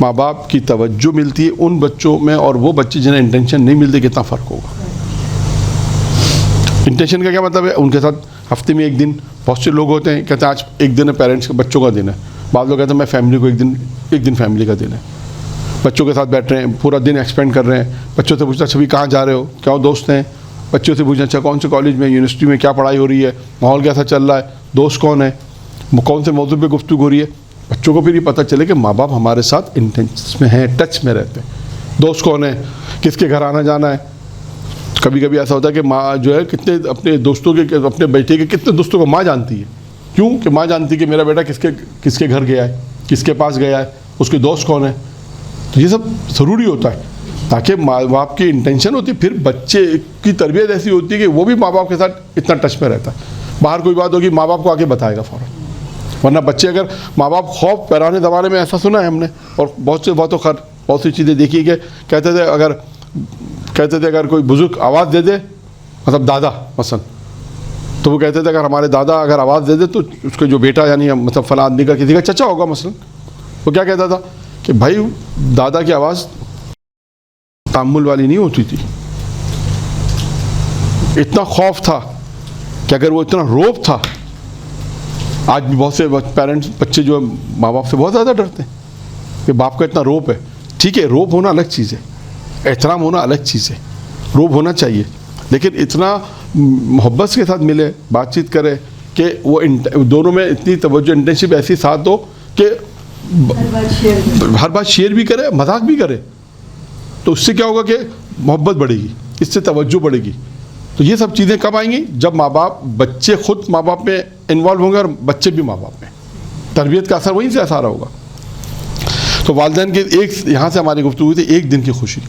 ماں باپ کی توجہ ملتی ہے ان بچوں میں, اور وہ بچے جنہیں انٹینشن نہیں ملتی, کتنا فرق ہوگا. انٹینشن کا کیا مطلب ہے؟ ان کے ساتھ ہفتے میں 1 دن, بہت سے لوگ ہوتے ہیں کہتے ہیں آج 1 دن ہے پیرنٹس کے, بچوں کا دن ہے. بعض لوگ کہتے ہیں میں فیملی کو 1 دن فیملی کا دن ہے. بچوں کے ساتھ بیٹھ رہے ہیں, پورا دن ایکسپینڈ کر رہے ہیں. بچوں سے پوچھنا اچھا کہاں جا رہے ہو, کیا دوست ہیں, بچوں سے پوچھنا اچھا کون سے کالج میں, یونیورسٹی میں کیا پڑھائی ہو رہی ہے, ماحول کیسا چل رہا ہے, دوست کون ہے, کون سے موضوع پہ گفتگو ہو رہی ہے. بچوں کو پھر یہ پتہ چلے کہ ماں باپ ہمارے ساتھ انٹینس میں ہیں, ٹچ میں رہتے ہیں. دوست کون ہے, کس کے گھر آنا جانا ہے. کبھی کبھی ایسا ہوتا ہے کہ ماں جو ہے کتنے اپنے دوستوں کے, اپنے بیٹے کے کتنے دوستوں کو ماں جانتی ہے. کیوں کہ ماں جانتی ہے کہ میرا بیٹا کس کے گھر گیا ہے, کس کے پاس گیا ہے, اس کے دوست کون ہیں. تو یہ سب ضروری ہوتا ہے تاکہ ماں باپ کی انٹینشن ہوتی ہے. پھر بچے کی تربیت ایسی ہوتی ہے کہ وہ بھی ماں باپ کے ساتھ اتنا ٹچ میں رہتا ہے. باہر کوئی بات ہوگی ماں باپ کو آگے بتائے گا فوراً. ورنہ بچے اگر ماں باپ خوف پرانے زمانے میں ایسا سنا ہے ہم نے, اور بہت سی چیزیں دیکھی کہ کہتے تھے اگر کوئی بزرگ آواز دے دے, مطلب دادا مثلا, تو وہ کہتے تھے اگر ہمارے دادا اگر آواز دے دے تو اس کے جو بیٹا یعنی مطلب فلاں آدمی کا کسی کا چچا ہوگا مثلا, وہ کیا کہتا تھا کہ بھائی دادا کی آواز تامل والی نہیں ہوتی تھی. اتنا خوف تھا کہ اگر وہ اتنا روب تھا. آج بھی بہت سے پیرنٹس بچے جو ماں باپ سے بہت زیادہ ڈرتے ہیں کہ باپ کا اتنا روب ہے. ٹھیک ہے, روب ہونا الگ چیز ہے, احترام ہونا الگ چیز ہے, روب ہونا چاہیے, لیکن اتنا محبت کے ساتھ ملے, بات چیت کرے کہ وہ دونوں میں اتنی توجہ, انٹرنشپ ایسی ساتھ ہو کہ ہر بات شیئر بھی کرے, مذاق بھی کرے. تو اس سے کیا ہوگا کہ محبت بڑھے گی, اس سے توجہ بڑھے گی. تو یہ سب چیزیں کب آئیں گی؟ جب ماں باپ, بچے خود ماں باپ میں انوالو ہوں گے اور بچے بھی ماں باپ میں. تربیت کا اثر وہیں سے سارا ہوگا. تو والدین کے یہاں سے ہماری گفتگو تھی 1 دن کی خوشی.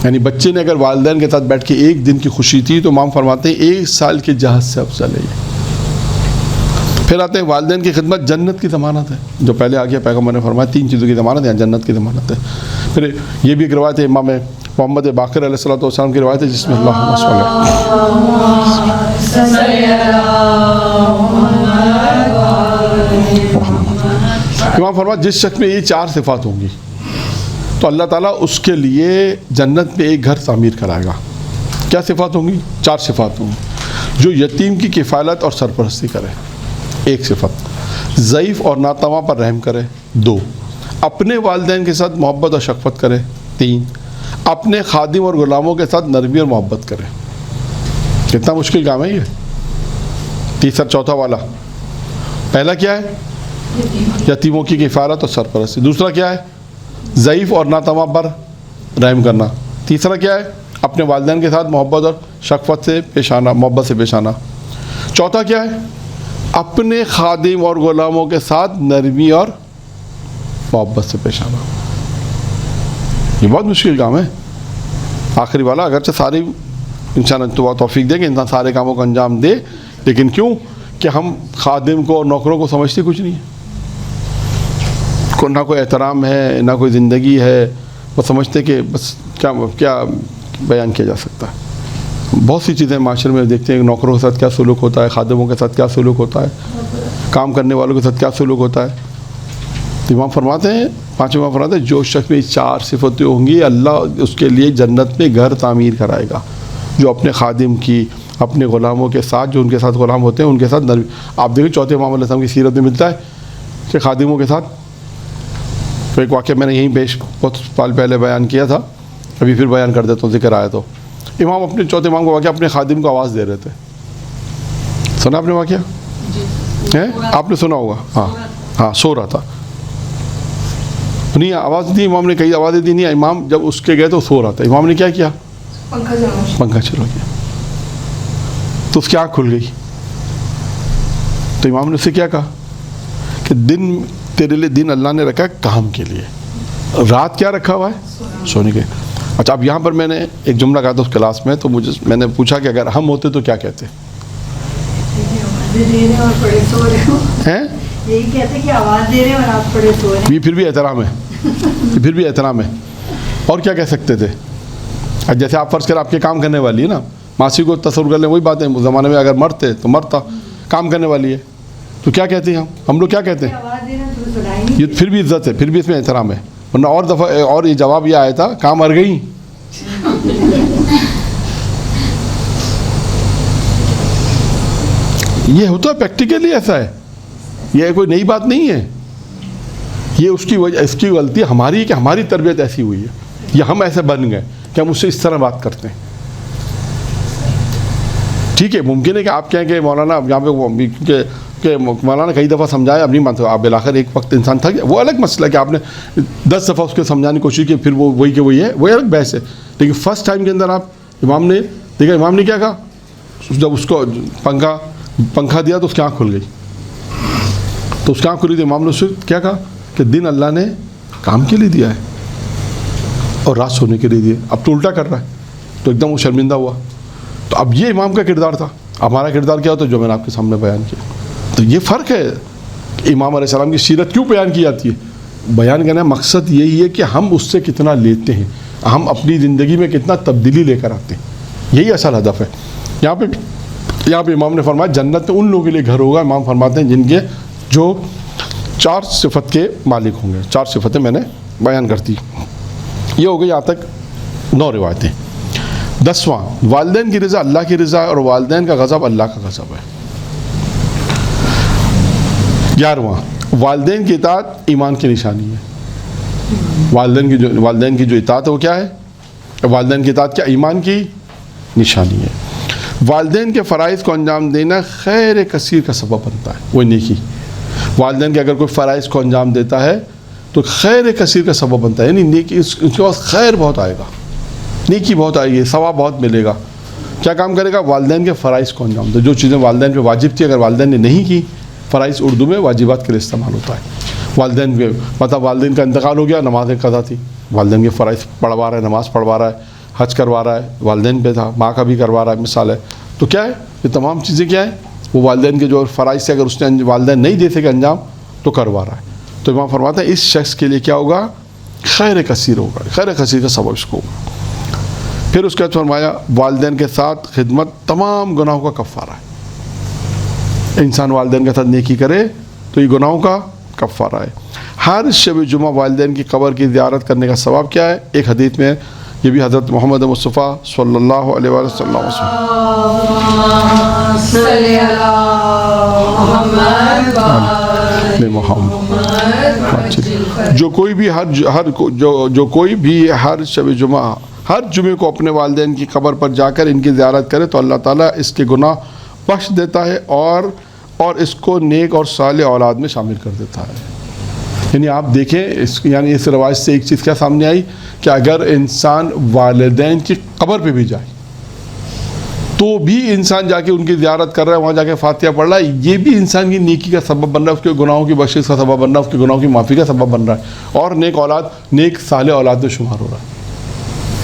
یعنی بچے نے اگر والدین کے ساتھ بیٹھ کے 1 دن کی خوشی تھی تو امام فرماتے ہیں 1 سال کے جہاد سے افضل ہے یہ. پھر آتے ہیں والدین کی خدمت جنت کی ضمانت ہے. جو پہلے آ گیا پیغمبر نے فرمایا 3 چیزوں کی ضمانت ہے, جنت کی ضمانت ہے. پھر یہ بھی ایک روایت ہے امام محمد باقر علیہ الصلوۃ والسلام کی روایت ہے جس میں اللہم صل امام فرمایا جس شخص میں یہ 4 صفات ہوں گی تو اللہ تعالیٰ اس کے لیے جنت میں ایک گھر تعمیر کرائے گا. کیا صفات ہوں گی؟ 4 صفات ہوں گی. جو یتیم کی کفالت اور سرپرستی کرے, 1 صفت. ضعیف اور ناتواں پر رحم کرے, 2. اپنے والدین کے ساتھ محبت اور شفقت کرے, 3. اپنے خادم اور غلاموں کے ساتھ نرمی اور محبت کرے. کتنا مشکل کام ہے یہ. تیسرا, چوتھا والا. پہلا کیا ہے؟ یتیموں کی کفالت اور سرپرستی. دوسرا کیا ہے؟ ضعیف اور ناتواں پر رحم کرنا. تیسرا کیا ہے؟ اپنے والدین کے ساتھ محبت اور شفقت سے پیش آنا, محبت سے پیش آنا. چوتھا کیا ہے؟ اپنے خادم اور غلاموں کے ساتھ نرمی اور محبت سے پیش آنا. یہ بہت مشکل کام ہے. آخری والا اگرچہ ساری انشاءاللہ تو توفیق دے کہ انسان سارے کاموں کو انجام دے, لیکن کیوں کہ ہم خادم کو اور نوکروں کو سمجھتے کچھ نہیں ہے. نہ کوئی احترام ہے, نہ کوئی زندگی ہے. وہ سمجھتے کہ بس کیا بیان کیا جا سکتا ہے. بہت سی چیزیں معاشرے میں دیکھتے ہیں کہ نوکروں کے ساتھ کیا سلوک ہوتا ہے, خادموں کے ساتھ کیا سلوک ہوتا ہے, کام کرنے والوں کے ساتھ کیا سلوک ہوتا ہے. امام فرماتے ہیں, 5 امام فرماتے ہیں جو شخص میں 4 صفتیں ہوں گی اللہ اس کے لیے جنت میں گھر تعمیر کرائے گا. جو اپنے خادم کی، اپنے غلاموں کے ساتھ، جو ان کے ساتھ غلام ہوتے ہیں ان کے ساتھ نرمی. آپ دیکھیں چوتھے امام علیہ السلام کی سیرت میں ملتا ہے کہ خادموں کے ساتھ. تو ایک واقعہ میں نے یہیں بہت سال پہلے بیان کیا تھا، ابھی پھر بیان کر دیتا ہوں، ذکر آیا تو. امام اپنے چوتھے امام کو واقعہ اپنے خادم کو آواز دے رہے تھے. سنا آپ نے واقعہ؟ ہے آپ نے سنا ہوگا. ہاں سو رہا تھا. نہیں آواز دی امام نے، کئی آوازیں دی نہیں. امام جب اس کے گئے تو سو رہا تھا. امام نے کیا کیا؟ پنکھا چلا گیا. تو اس کی آنکھ کھل گئی. تو امام نے اسے کیا کہا کہ دن تیرے لیے دن اللہ نے رکھا ہے کام کے لیے، رات کیا رکھا ہوا ہے؟ سونے کے. اچھا اب یہاں پر میں نے ایک جملہ کہا تھا اس کلاس میں، تو میں نے پوچھا کہ اگر ہم ہوتے تو کیا کہتے ہیں؟ یہی کہتے کہ آواز دے رہے ہیں اور آپ پڑے سو رہے ہیں. یہ پھر بھی احترام ہے، یہ پھر بھی احترام ہے. اور کیا کہہ سکتے تھے؟ جیسے آپ فرض کر آپ کے کام کرنے والی ہے نا، ماسی کو تصور کر لیں، وہی بات ہے اس زمانے میں اگر مرتے تو مرتا، کام کرنے والی ہے تو کیا کہتے ہیں ہم لوگ کیا کہتے ہیں؟ آواز دے رہے ہیں تو سنائی نہیں. یہ پھر بھی عزت ہے، پھر بھی اس میں احترام ہے. ورنہ اور دفعہ اور یہ جواب یہ آیا تھا کام مر گئی. یہ ہوتا ہے پریکٹیکلی، ایسا ہے، یہ کوئی نئی بات نہیں ہے. یہ اس کی وجہ، اس کی غلطی ہماری ہے کہ ہماری تربیت ایسی ہوئی ہے، یا ہم ایسے بن گئے کہ ہم اس سے اس طرح بات کرتے ہیں. ٹھیک ہے، ممکن ہے کہ آپ کہیں کہ مولانا اب یہاں پہ کہ مولانا کئی دفعہ سمجھایا اب نہیں مانتے، آپ بالآخر ایک وقت انسان تھک گیا، وہ الگ مسئلہ کہ آپ نے 10 دفعہ اس کو سمجھانے کی کوشش کی، پھر وہ وہی کہ وہی ہے، وہ الگ بحث ہے. لیکن فرسٹ ٹائم کے اندر آپ امام نے دیکھا، امام نے کیا کہا؟ جب اس کو پنکھا دیا تو اس کی آنکھ کھل گئی. تو اس کی آنکھ کھلی تو امام نے اس سے کیا کہا کہ دن اللہ نے کام کے لیے دیا ہے اور رات سونے کے لیے دیا. اب تو الٹا کر رہا ہے. تو ایک دم وہ شرمندہ ہوا. تو اب یہ امام کا کردار تھا. ہمارا کردار کیا ہوتا ہے جو میں نے آپ کے سامنے بیان کیا. تو یہ فرق ہے کہ امام علیہ السلام کی سیرت کیوں بیان کی جاتی ہے. بیان کرنے کا مقصد یہی ہے کہ ہم اس سے کتنا لیتے ہیں، ہم اپنی زندگی میں کتنا تبدیلی لے کر آتے ہیں. یہی اصل ہدف ہے. یہاں پہ امام نے فرمایا جنت میں ان لوگوں کے لیے گھر ہوگا، امام فرماتے ہیں جن کے جو 4 صفت کے مالک ہوں گے. 4 صفتیں میں نے بیان کرتی. یہ ہو گئی یہاں تک 9 روایتیں. 10واں والدین کی رضا اللہ کی رضا ہے اور والدین کا غضب اللہ کا غضب ہے. 11واں والدین کی اطاعت ایمان کی نشانی ہے. والدین کی جو اطاعت ہے وہ کیا ہے؟ والدین کی اطاعت کیا؟ ایمان کی نشانی ہے. والدین کے فرائض کو انجام دینا خیر کثیر کا سبب بنتا ہے، وہ نیکی. والدین کے اگر کوئی فرائض کو انجام دیتا ہے تو خیر کثیر کا سبب بنتا ہے، یعنی نیکی اس کے پاس خیر بہت آئے گا، نیکی بہت آئے گی، ثواب بہت ملے گا. کیا کام کرے گا؟ والدین کے فرائض کو انجام دے. جو چیزیں والدین پہ واجب تھی اگر والدین نے نہیں کی، فرائض اردو میں واجبات کے لیے استعمال ہوتا ہے. والدین کے مطلب والدین کا انتقال ہو گیا، نمازیں قضا تھی، والدین کے فرائض پڑھوا رہا ہے، نماز پڑھوا رہا ہے، حج کروا رہا ہے، والدین پہ تھا، ماں کا بھی کروا رہا ہے، مثال ہے. تو کیا ہے یہ تمام چیزیں کیا ہیں؟ وہ والدین کے جو فرائض سے اگر اس نے والدین نہیں دے سکے انجام تو کروا رہا ہے. تو امام فرماتا ہے اس شخص کے لیے کیا ہوگا؟ خیر کثیر ہوگا، خیر کثیر کا سبب اس کو ہوگا. پھر اس کے بعد فرمایا والدین کے ساتھ خدمت تمام گناہوں کا کفارہ ہے. انسان والدین کے ساتھ نیکی کرے تو یہ گناہوں کا کفارہ ہے. ہر شب جمعہ والدین کی قبر کی زیارت کرنے کا ثواب کیا ہے؟ ایک حدیث میں یہ بھی حضرت محمد مصطفیٰ صلی اللہ علیہ وسلم جو کوئی بھی ہر شب جمعہ ہر جمعے کو اپنے والدین کی قبر پر جا کر ان کی زیارت کرے تو اللہ تعالیٰ اس کے گناہ بخش دیتا ہے اور اس کو نیک اور صالح اولاد میں شامل کر دیتا ہے. یعنی آپ دیکھیں یعنی اس روایت سے ایک چیز کیا سامنے آئی کہ اگر انسان والدین کی قبر پہ بھی جائے تو بھی انسان جا کے ان کی زیارت کر رہا ہے، وہاں جا کے فاتحہ پڑھ رہا ہے، یہ بھی انسان کی نیکی کا سبب بن رہا ہے، اس کے گناہوں کی بخشش کا سبب بن رہا ہے، اس کے گناہوں کی معافی کا سبب بن رہا ہے اور نیک اولاد، نیک صالح اولاد میں شمار ہو رہا ہے.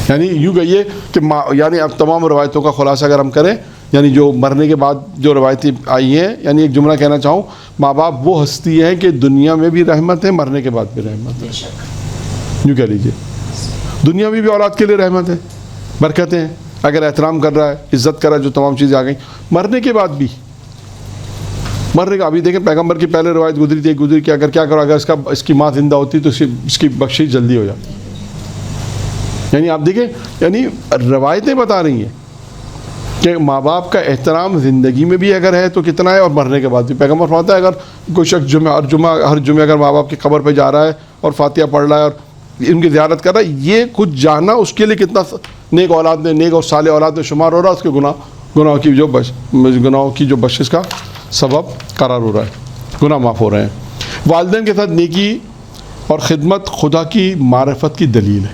یعنی یوں کہیے کہ یعنی اب تمام روایتوں کا خلاصہ اگر ہم کریں، یعنی جو مرنے کے بعد جو روایتیں آئی ہیں، یعنی ایک جملہ کہنا چاہوں، ماں باپ وہ ہستی ہیں کہ دنیا میں بھی رحمت ہے، مرنے کے بعد بھی رحمت ہے. یوں کہہ لیجیے دنیا میں بھی اولاد کے لیے رحمت ہے، برکتیں ہیں، اگر احترام کر رہا ہے، عزت کر رہا ہے، جو تمام چیزیں آ گئیں. مرنے کے بعد بھی مرنے کا ابھی دیکھیں پیغمبر کی پہلے روایت گزری کہ اگر کیا کرو، اگر اس کی ماں زندہ ہوتی تو اس کی بخشش جلدی ہو جاتی. یعنی آپ دیکھیں یعنی روایتیں بتا رہی ہیں کہ ماں باپ کا احترام زندگی میں بھی اگر ہے تو کتنا ہے اور مرنے کے بعد بھی. پیغمبر فرماتا ہے اگر کوئی شخص ہر جمعہ اگر ماں باپ کی قبر پہ جا رہا ہے اور فاتحہ پڑھ رہا ہے اور ان کی زیارت کر رہا ہے, یہ کچھ جانا اس کے لیے کتنا نیک اولاد میں, نیک اور صالح اولاد میں شمار ہو رہا ہے, اس کے گناہوں کی جو بخشش کا سبب قرار ہو رہا ہے, گناہ معاف ہو رہے ہیں. والدین کے ساتھ نیکی اور خدمت خدا کی معرفت کی دلیل ہے.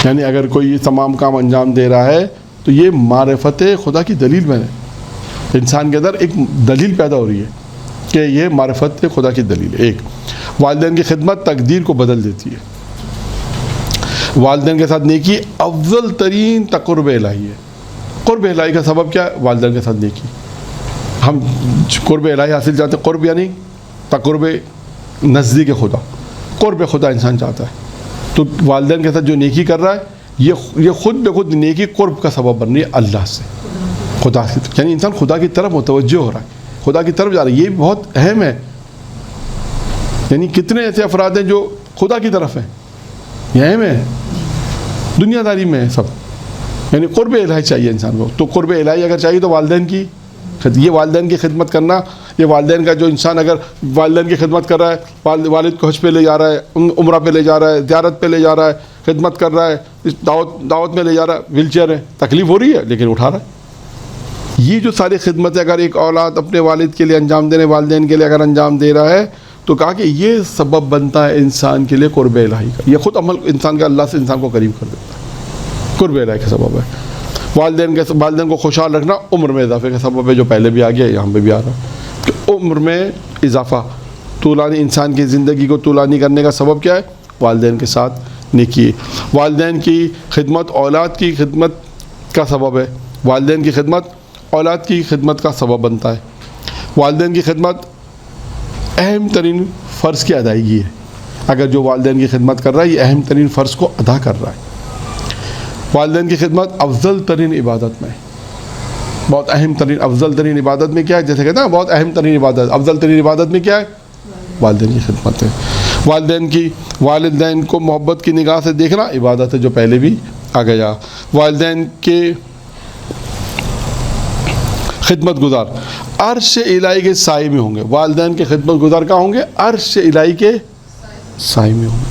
یعنی اگر کوئی یہ تمام کام انجام دے رہا ہے تو یہ معرفت خدا کی دلیل میں ہے, انسان کے اندر ایک دلیل پیدا ہو رہی ہے کہ یہ معرفت خدا کی دلیل ہے. ایک, والدین کی خدمت تقدیر کو بدل دیتی ہے. والدین کے ساتھ نیکی افضل ترین تقرب الہی ہے. قرب الہی کا سبب کیا ہے؟ والدین کے ساتھ نیکی. ہم قرب الہی حاصل چاہتے ہیں, قرب یعنی تقرب نزدیک خدا, قرب خدا انسان چاہتا ہے, تو والدین کے ساتھ جو نیکی کر رہا ہے یہ خود بے خود نیکی قرب کا سبب بن رہی ہے اللہ سے, خدا سے. یعنی انسان خدا کی طرف متوجہ ہو رہا ہے, خدا کی طرف جا رہا ہے. یہ بہت اہم ہے. یعنی کتنے ایسے افراد ہیں جو خدا کی طرف ہیں, یہ اہم ہے, دنیا داری میں ہے سب. یعنی قرب الہی چاہیے انسان کو. تو قرب الہی اگر چاہیے تو والدین کی یہ والدین کی خدمت کرنا, یہ والدین کا جو انسان اگر والدین کی خدمت کر رہا ہے, والد کو حج پہ لے جا رہا ہے, عمرہ پہ لے جا رہا ہے, زیارت پہ لے جا رہا ہے, خدمت کر رہا ہے, دعوت میں لے جا رہا ہے, ویل چیئر ہے, تکلیف ہو رہی ہے لیکن اٹھا رہا ہے. یہ جو ساری خدمتیں اگر ایک اولاد اپنے والد کے لیے انجام دینے, والدین کے لیے اگر انجام دے رہا ہے, تو کہا کہ یہ سبب بنتا ہے انسان کے لیے قرب الہی کا. یہ خود عمل انسان کا اللہ سے انسان کو قریب کر دیتا ہے, قرب الہی کا سبب ہے. والدین کو خوشحال رکھنا عمر میں اضافے کا سبب ہے, جو پہلے بھی آ گیا یہاں پہ بھی آ رہا ہے کہ عمر میں اضافہ, طولانی انسان کی زندگی کو طولانی کرنے کا سبب کیا ہے؟ والدین کے ساتھ نیکی. والدین کی خدمت اولاد کی خدمت کا سبب ہے. والدین کی خدمت اولاد کی خدمت کا سبب بنتا ہے. والدین کی خدمت اہم ترین فرض کی ادائیگی ہے. اگر جو والدین کی خدمت کر رہا ہے یہ اہم ترین فرض کو ادا کر رہا ہے. والدین کی خدمت افضل ترین عبادت میں, بہت اہم ترین, افضل ترین عبادت میں کیا ہے؟ جیسے کہتے ہیں بہت اہم ترین عبادت, افضل ترین عبادت میں کیا ہے؟ والدین کی خدمت ہے. والدین کو محبت کی نگاہ سے دیکھنا عبادت ہے, جو پہلے بھی آ گیا. والدین کے خدمت گزار عرش الہی کے سائے میں ہوں گے. والدین کے خدمت گزار کہاں ہوں گے؟ عرش الہی کے سائے میں ہوں گے.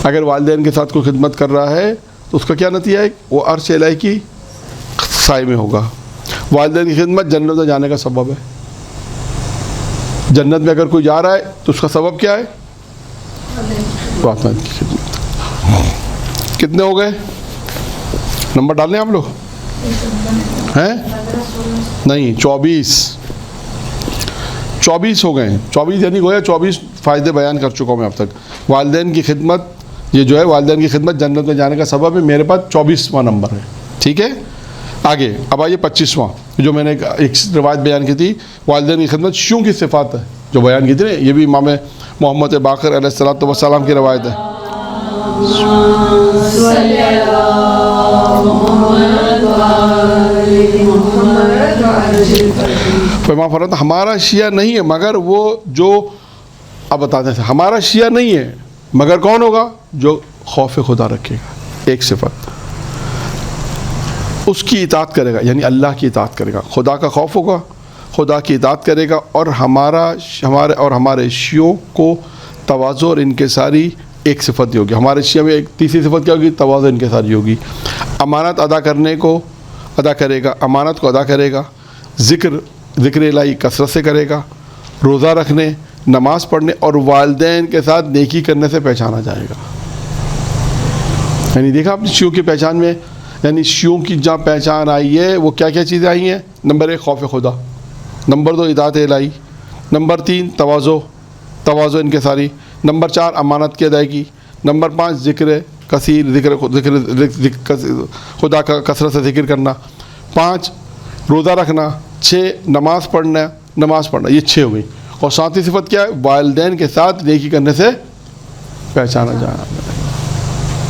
اگر والدین کے ساتھ کوئی خدمت کر رہا ہے تو اس کا کیا نتیجہ ہے؟ وہ عرش الہی کی سائے میں ہوگا. والدین کی خدمت جنت میں جانے کا سبب ہے. جنت میں اگر کوئی جا رہا ہے تو اس کا سبب کیا ہے؟ والدین کی خدمت. کتنے ہو گئے؟ نمبر ڈال لیں آپ لوگ ہیں؟ نہیں, 24 ہو گئے ہیں. 24 یعنی گویا 24 فائدے بیان کر چکا ہوں میں اب تک. والدین کی خدمت, یہ جو ہے والدین کی خدمت جنت میں جانے کا سبب ہے. میرے پاس 24واں نمبر ہے, ٹھیک ہے. آگے اب آئیے 25واں, جو میں نے ایک روایت بیان کی تھی, والدین کی خدمت شیوں کی صفات ہے جو بیان کی تھی نا, یہ بھی امام محمد باقر علیہ السلام کی روایت ہے. امام فرماتا ہمارا شیعہ نہیں ہے مگر وہ جو, اب بتاتے ہیں ہمارا شیعہ نہیں ہے مگر کون ہوگا؟ جو خوف خدا رکھے گا. ایک صفت, اس کی اطاعت کرے گا, یعنی اللہ کی اطاعت کرے گا, خدا کا خوف ہوگا, خدا کی اطاعت کرے گا. اور ہمارے شیعوں کو تواضع اور انکساری ایک صفت ہوگی. ہمارے شیعہ میں ایک تیسری صفت کیا ہوگی؟ تواضع انکساری ہوگی. امانت ادا کرے گا, امانت کو ادا کرے گا. ذکر الہی کثرت سے کرے گا. روزہ رکھنے, نماز پڑھنے اور والدین کے ساتھ نیکی کرنے سے پہچانا جائے گا. یعنی دیکھا آپ نے شیعوں کی پہچان میں, یعنی شیعوں کی جہاں پہچان آئی ہے وہ کیا کیا چیزیں آئی ہیں؟ نمبر 1 خوف خدا, نمبر 2 اطاعت الہی, نمبر 3 تواضع انکساری, نمبر 4 امانت کی ادائیگی, نمبر 5 ذکر خدا کا کثرت سے ذکر کرنا, 5 روزہ رکھنا, 6 نماز پڑھنا. یہ 6 ہو گئی. اور 7ویں صفت کیا ہے؟ والدین کے ساتھ نیکی کرنے سے پہچانا جانا.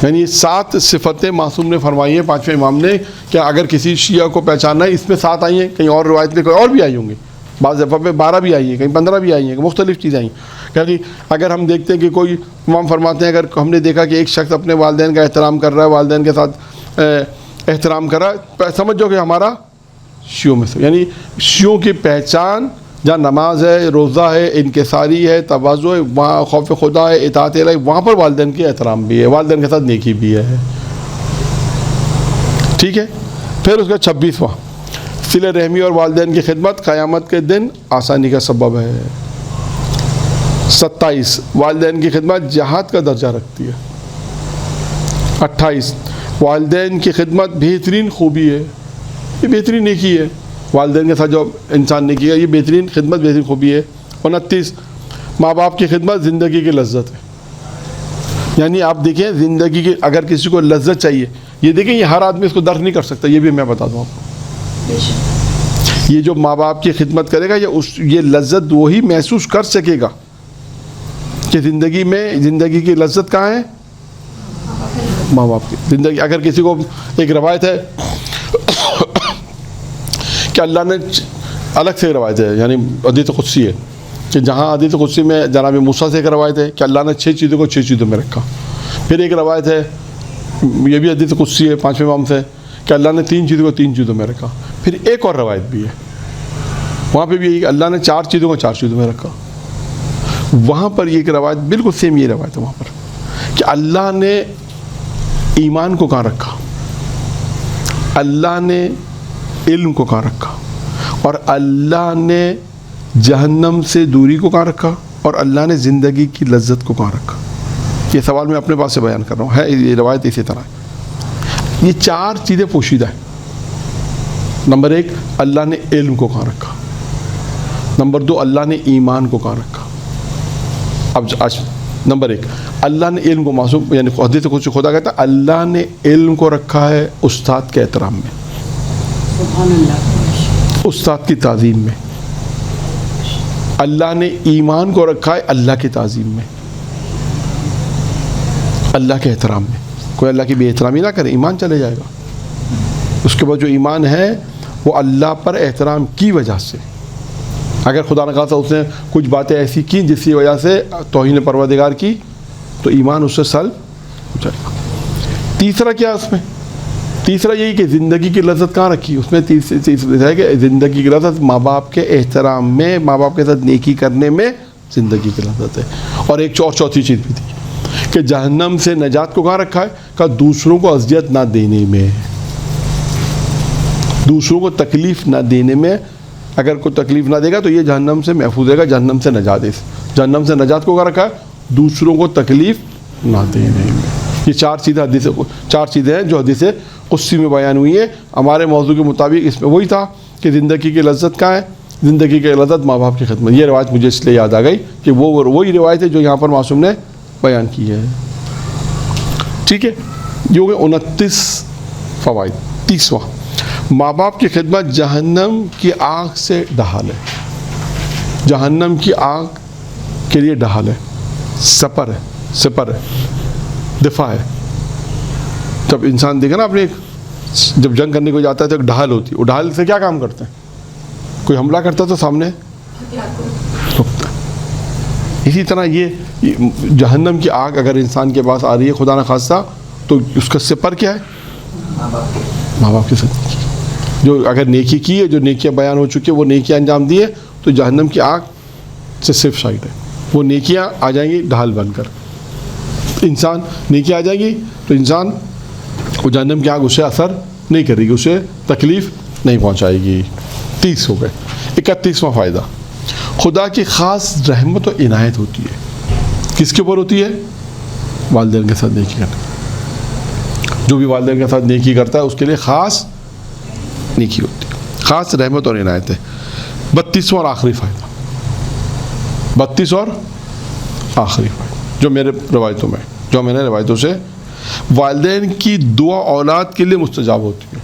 یعنی 7 صفتیں معصوم نے فرمائی ہیں 5ویں امام نے, کیا اگر کسی شیعہ کو پہچاننا ہے, اس میں 7 آئی ہیں, کہیں اور روایت میں کوئی اور بھی آئی ہوں گی, بعض دفعہ پہ 12 بھی آئی ہیں, کہیں 15 بھی آئی ہیں, مختلف چیزیں آئی ہیں. کیونکہ اگر ہم دیکھتے ہیں کہ کوئی امام فرماتے ہیں اگر ہم نے دیکھا کہ ایک شخص اپنے والدین کا احترام کر رہا ہے, والدین کے ساتھ احترام کرا, سمجھو کہ ہمارا شیعوں میں سے, یعنی شیعوں کی پہچان جہاں نماز ہے, روزہ ہے, انکساری ہے, تواضع ہے, وہاں خوف خدا ہے, اطاعت الہی, وہاں پر والدین کی احترام بھی ہے, والدین کے ساتھ نیکی بھی ہے. ٹھیک ہے. پھر اس کا 26واں, صلہ رحمی اور والدین کی خدمت قیامت کے دن آسانی کا سبب ہے. 27, والدین کی خدمت جہاد کا درجہ رکھتی ہے. 28, والدین کی خدمت بہترین خوبی ہے, یہ بہترین نیکی ہے. والدین کے ساتھ جو انسان نے کیا یہ بہترین خدمت, بہترین خوبی ہے. 29, ماں باپ کی خدمت زندگی کی لذت ہے. یعنی آپ دیکھیں زندگی کی اگر کسی کو لذت چاہیے, یہ دیکھیں یہ ہر آدمی اس کو درک نہیں کر سکتا, یہ بھی میں بتا دوں آپ کو. یہ جو ماں باپ کی خدمت کرے گا یہ لذت وہی محسوس کر سکے گا کہ زندگی کی لذت کہاں ہے, ماں باپ کی زندگی. اگر کسی کو ایک روایت ہے کہ اللہ نے الگ سے روایت ہے, یعنی حدیث قدسی ہے, کہ جہاں حدیث قدسی میں جناب موسیٰ سے ایک روایت ہے کہ اللہ نے 6 چیزوں کو 6 چیزوں میں رکھا. پھر ایک روایت ہے, یہ بھی حدیث قدسی ہے 5ویں امام سے, کہ اللہ نے 3 چیزوں کو 3 چیزوں میں رکھا. پھر ایک اور روایت بھی ہے, وہاں پہ بھی یہی کہ اللہ نے 4 چیزوں کو 4 چیزوں میں رکھا. وہاں پر یہ ایک روایت بالکل سیم یہ روایت ہے وہاں پر کہ اللہ نے ایمان کو کہاں رکھا, اللہ نے علم کو کہاں رکھا, اور اللہ نے جہنم سے دوری کو کہاں رکھا, اور اللہ نے زندگی کی لذت کو کہاں رکھا. یہ سوال میں اپنے پاس سے بیان کر رہا ہوں, ہے یہ روایت اسی طرح ہے. یہ 4 چیزیں پوشیدہ ہیں. نمبر 1, اللہ نے علم کو کہاں رکھا. نمبر 2, اللہ نے ایمان کو کہاں رکھا. اب نمبر 1, اللہ نے علم کو معصوم, یعنی حدیث قدسی خدا کہتا ہے اللہ نے علم کو رکھا ہے استاد کے احترام میں, استاد کی تعظیم میں. اللہ نے ایمان کو رکھا ہے اللہ کی تعظیم میں, اللہ کے احترام میں. کوئی اللہ کی بے احترامی نہ کرے, ایمان چلے جائے گا. اس کے بعد جو ایمان ہے وہ اللہ پر احترام کی وجہ سے, اگر خدا نہ خواستہ اس نے کچھ باتیں ایسی کی جس کی وجہ سے توہین پروردگار کی, تو ایمان اس سے سلب ہو جائے گا. تیسرا کیا اس میں, تیسرا یہی کہ زندگی کی لذت کہاں رکھی. اس میں تیسرا ہے کہ زندگی کی لذت ماں باپ کے احترام میں, ماں باپ کے ساتھ نیکی کرنے میں زندگی کی لذت ہے. اور ایک چوتھی چیز بھی تھی کہ جہنم سے نجات کو کہاں رکھا ہے, کہ دوسروں کو اذیت نہ دینے میں, دوسروں کو تکلیف نہ دینے میں. اگر کوئی تکلیف نہ دے گا تو یہ جہنم سے محفوظ رہے گا, جہنم سے نجات. جہنم سے نجات کو کہاں رکھا ہے, دوسروں کو تکلیف نہ دینے میں. یہ 4 چیزیں ہیں جو حدیث قدسی میں بیان ہوئی ہیں. ہمارے موضوع کے مطابق اس میں وہی تھا کہ زندگی کی لذت کہاں ہے, زندگی کی لذت ماں باپ کی خدمت. یہ روایت مجھے اس لیے یاد آ گئی کہ وہی روایت ہے جو یہاں پر معصوم نے بیان کی ہے. ٹھیک ہے. یہ ہو گئے 29 فوائد. 30واں, ماں باپ کی خدمت جہنم کی آگ سے ڈھال ہے. جہنم کی آگ کے لیے ڈھال ہے, سپر ہے, دفاع ہے. جب انسان دیکھا نا اپنے, جب جنگ کرنے کو جاتا ہے تو ایک ڈھال ہوتی ہے, وہ ڈھال سے کیا کام کرتے ہیں, کوئی حملہ کرتا ہے تو سامنے رکتا ہے. اسی طرح یہ جہنم کی آگ اگر انسان کے پاس آ رہی ہے خدا نہ خواستہ, تو اس کا سپر کیا ہے, ماں باپ کے ساتھ جو اگر نیکی کی ہے, جو نیکیاں بیان ہو چکی ہے وہ نیکیاں انجام دی ہے, تو جہنم کی آگ سے صرف سائڈ ہے. وہ نیکیاں آ جائیں گی ڈھال بن کر, انسان نیکیاں آ جائیں گی تو انسان وہ جہنم کی آگ اسے اثر نہیں کرے گی, اسے تکلیف نہیں پہنچائے گی. 30 ہو گئے. 31واں فائدہ, خدا کی خاص رحمت و عنایت ہوتی ہے. کس کے اوپر ہوتی ہے, والدین کے ساتھ نیکی کرنا. جو بھی والدین کے ساتھ نیکی کرتا ہے اس کے لیے خاص نیکی ہوتی ہے, خاص رحمت اور عنایت ہے. 32واں اور آخری فائدہ, 32 اور آخری فائدہ جو میرے روایتوں میں, جو میں نے روایتوں سے, والدین کی دعا اولاد کے لیے مستجاب ہوتی ہے.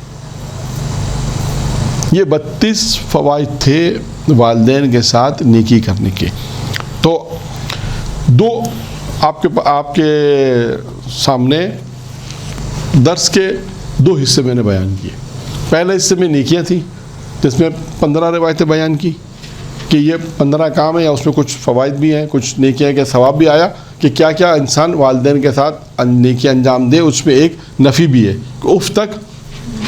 یہ 32 فوائد تھے والدین کے ساتھ نیکی کرنے کے. تو دو آپ کے سامنے درس کے 2 حصے میں نے بیان کیے. پہلے حصے میں نیکیاں تھیں جس میں 15 روایتیں بیان کی کہ یہ 15 کام ہے, یا اس میں کچھ فوائد بھی ہیں, کچھ نیکیاں کے ثواب بھی آیا کہ کیا کیا انسان والدین کے ساتھ نیکی انجام دے. اس میں ایک نفی بھی ہے کہ اف تک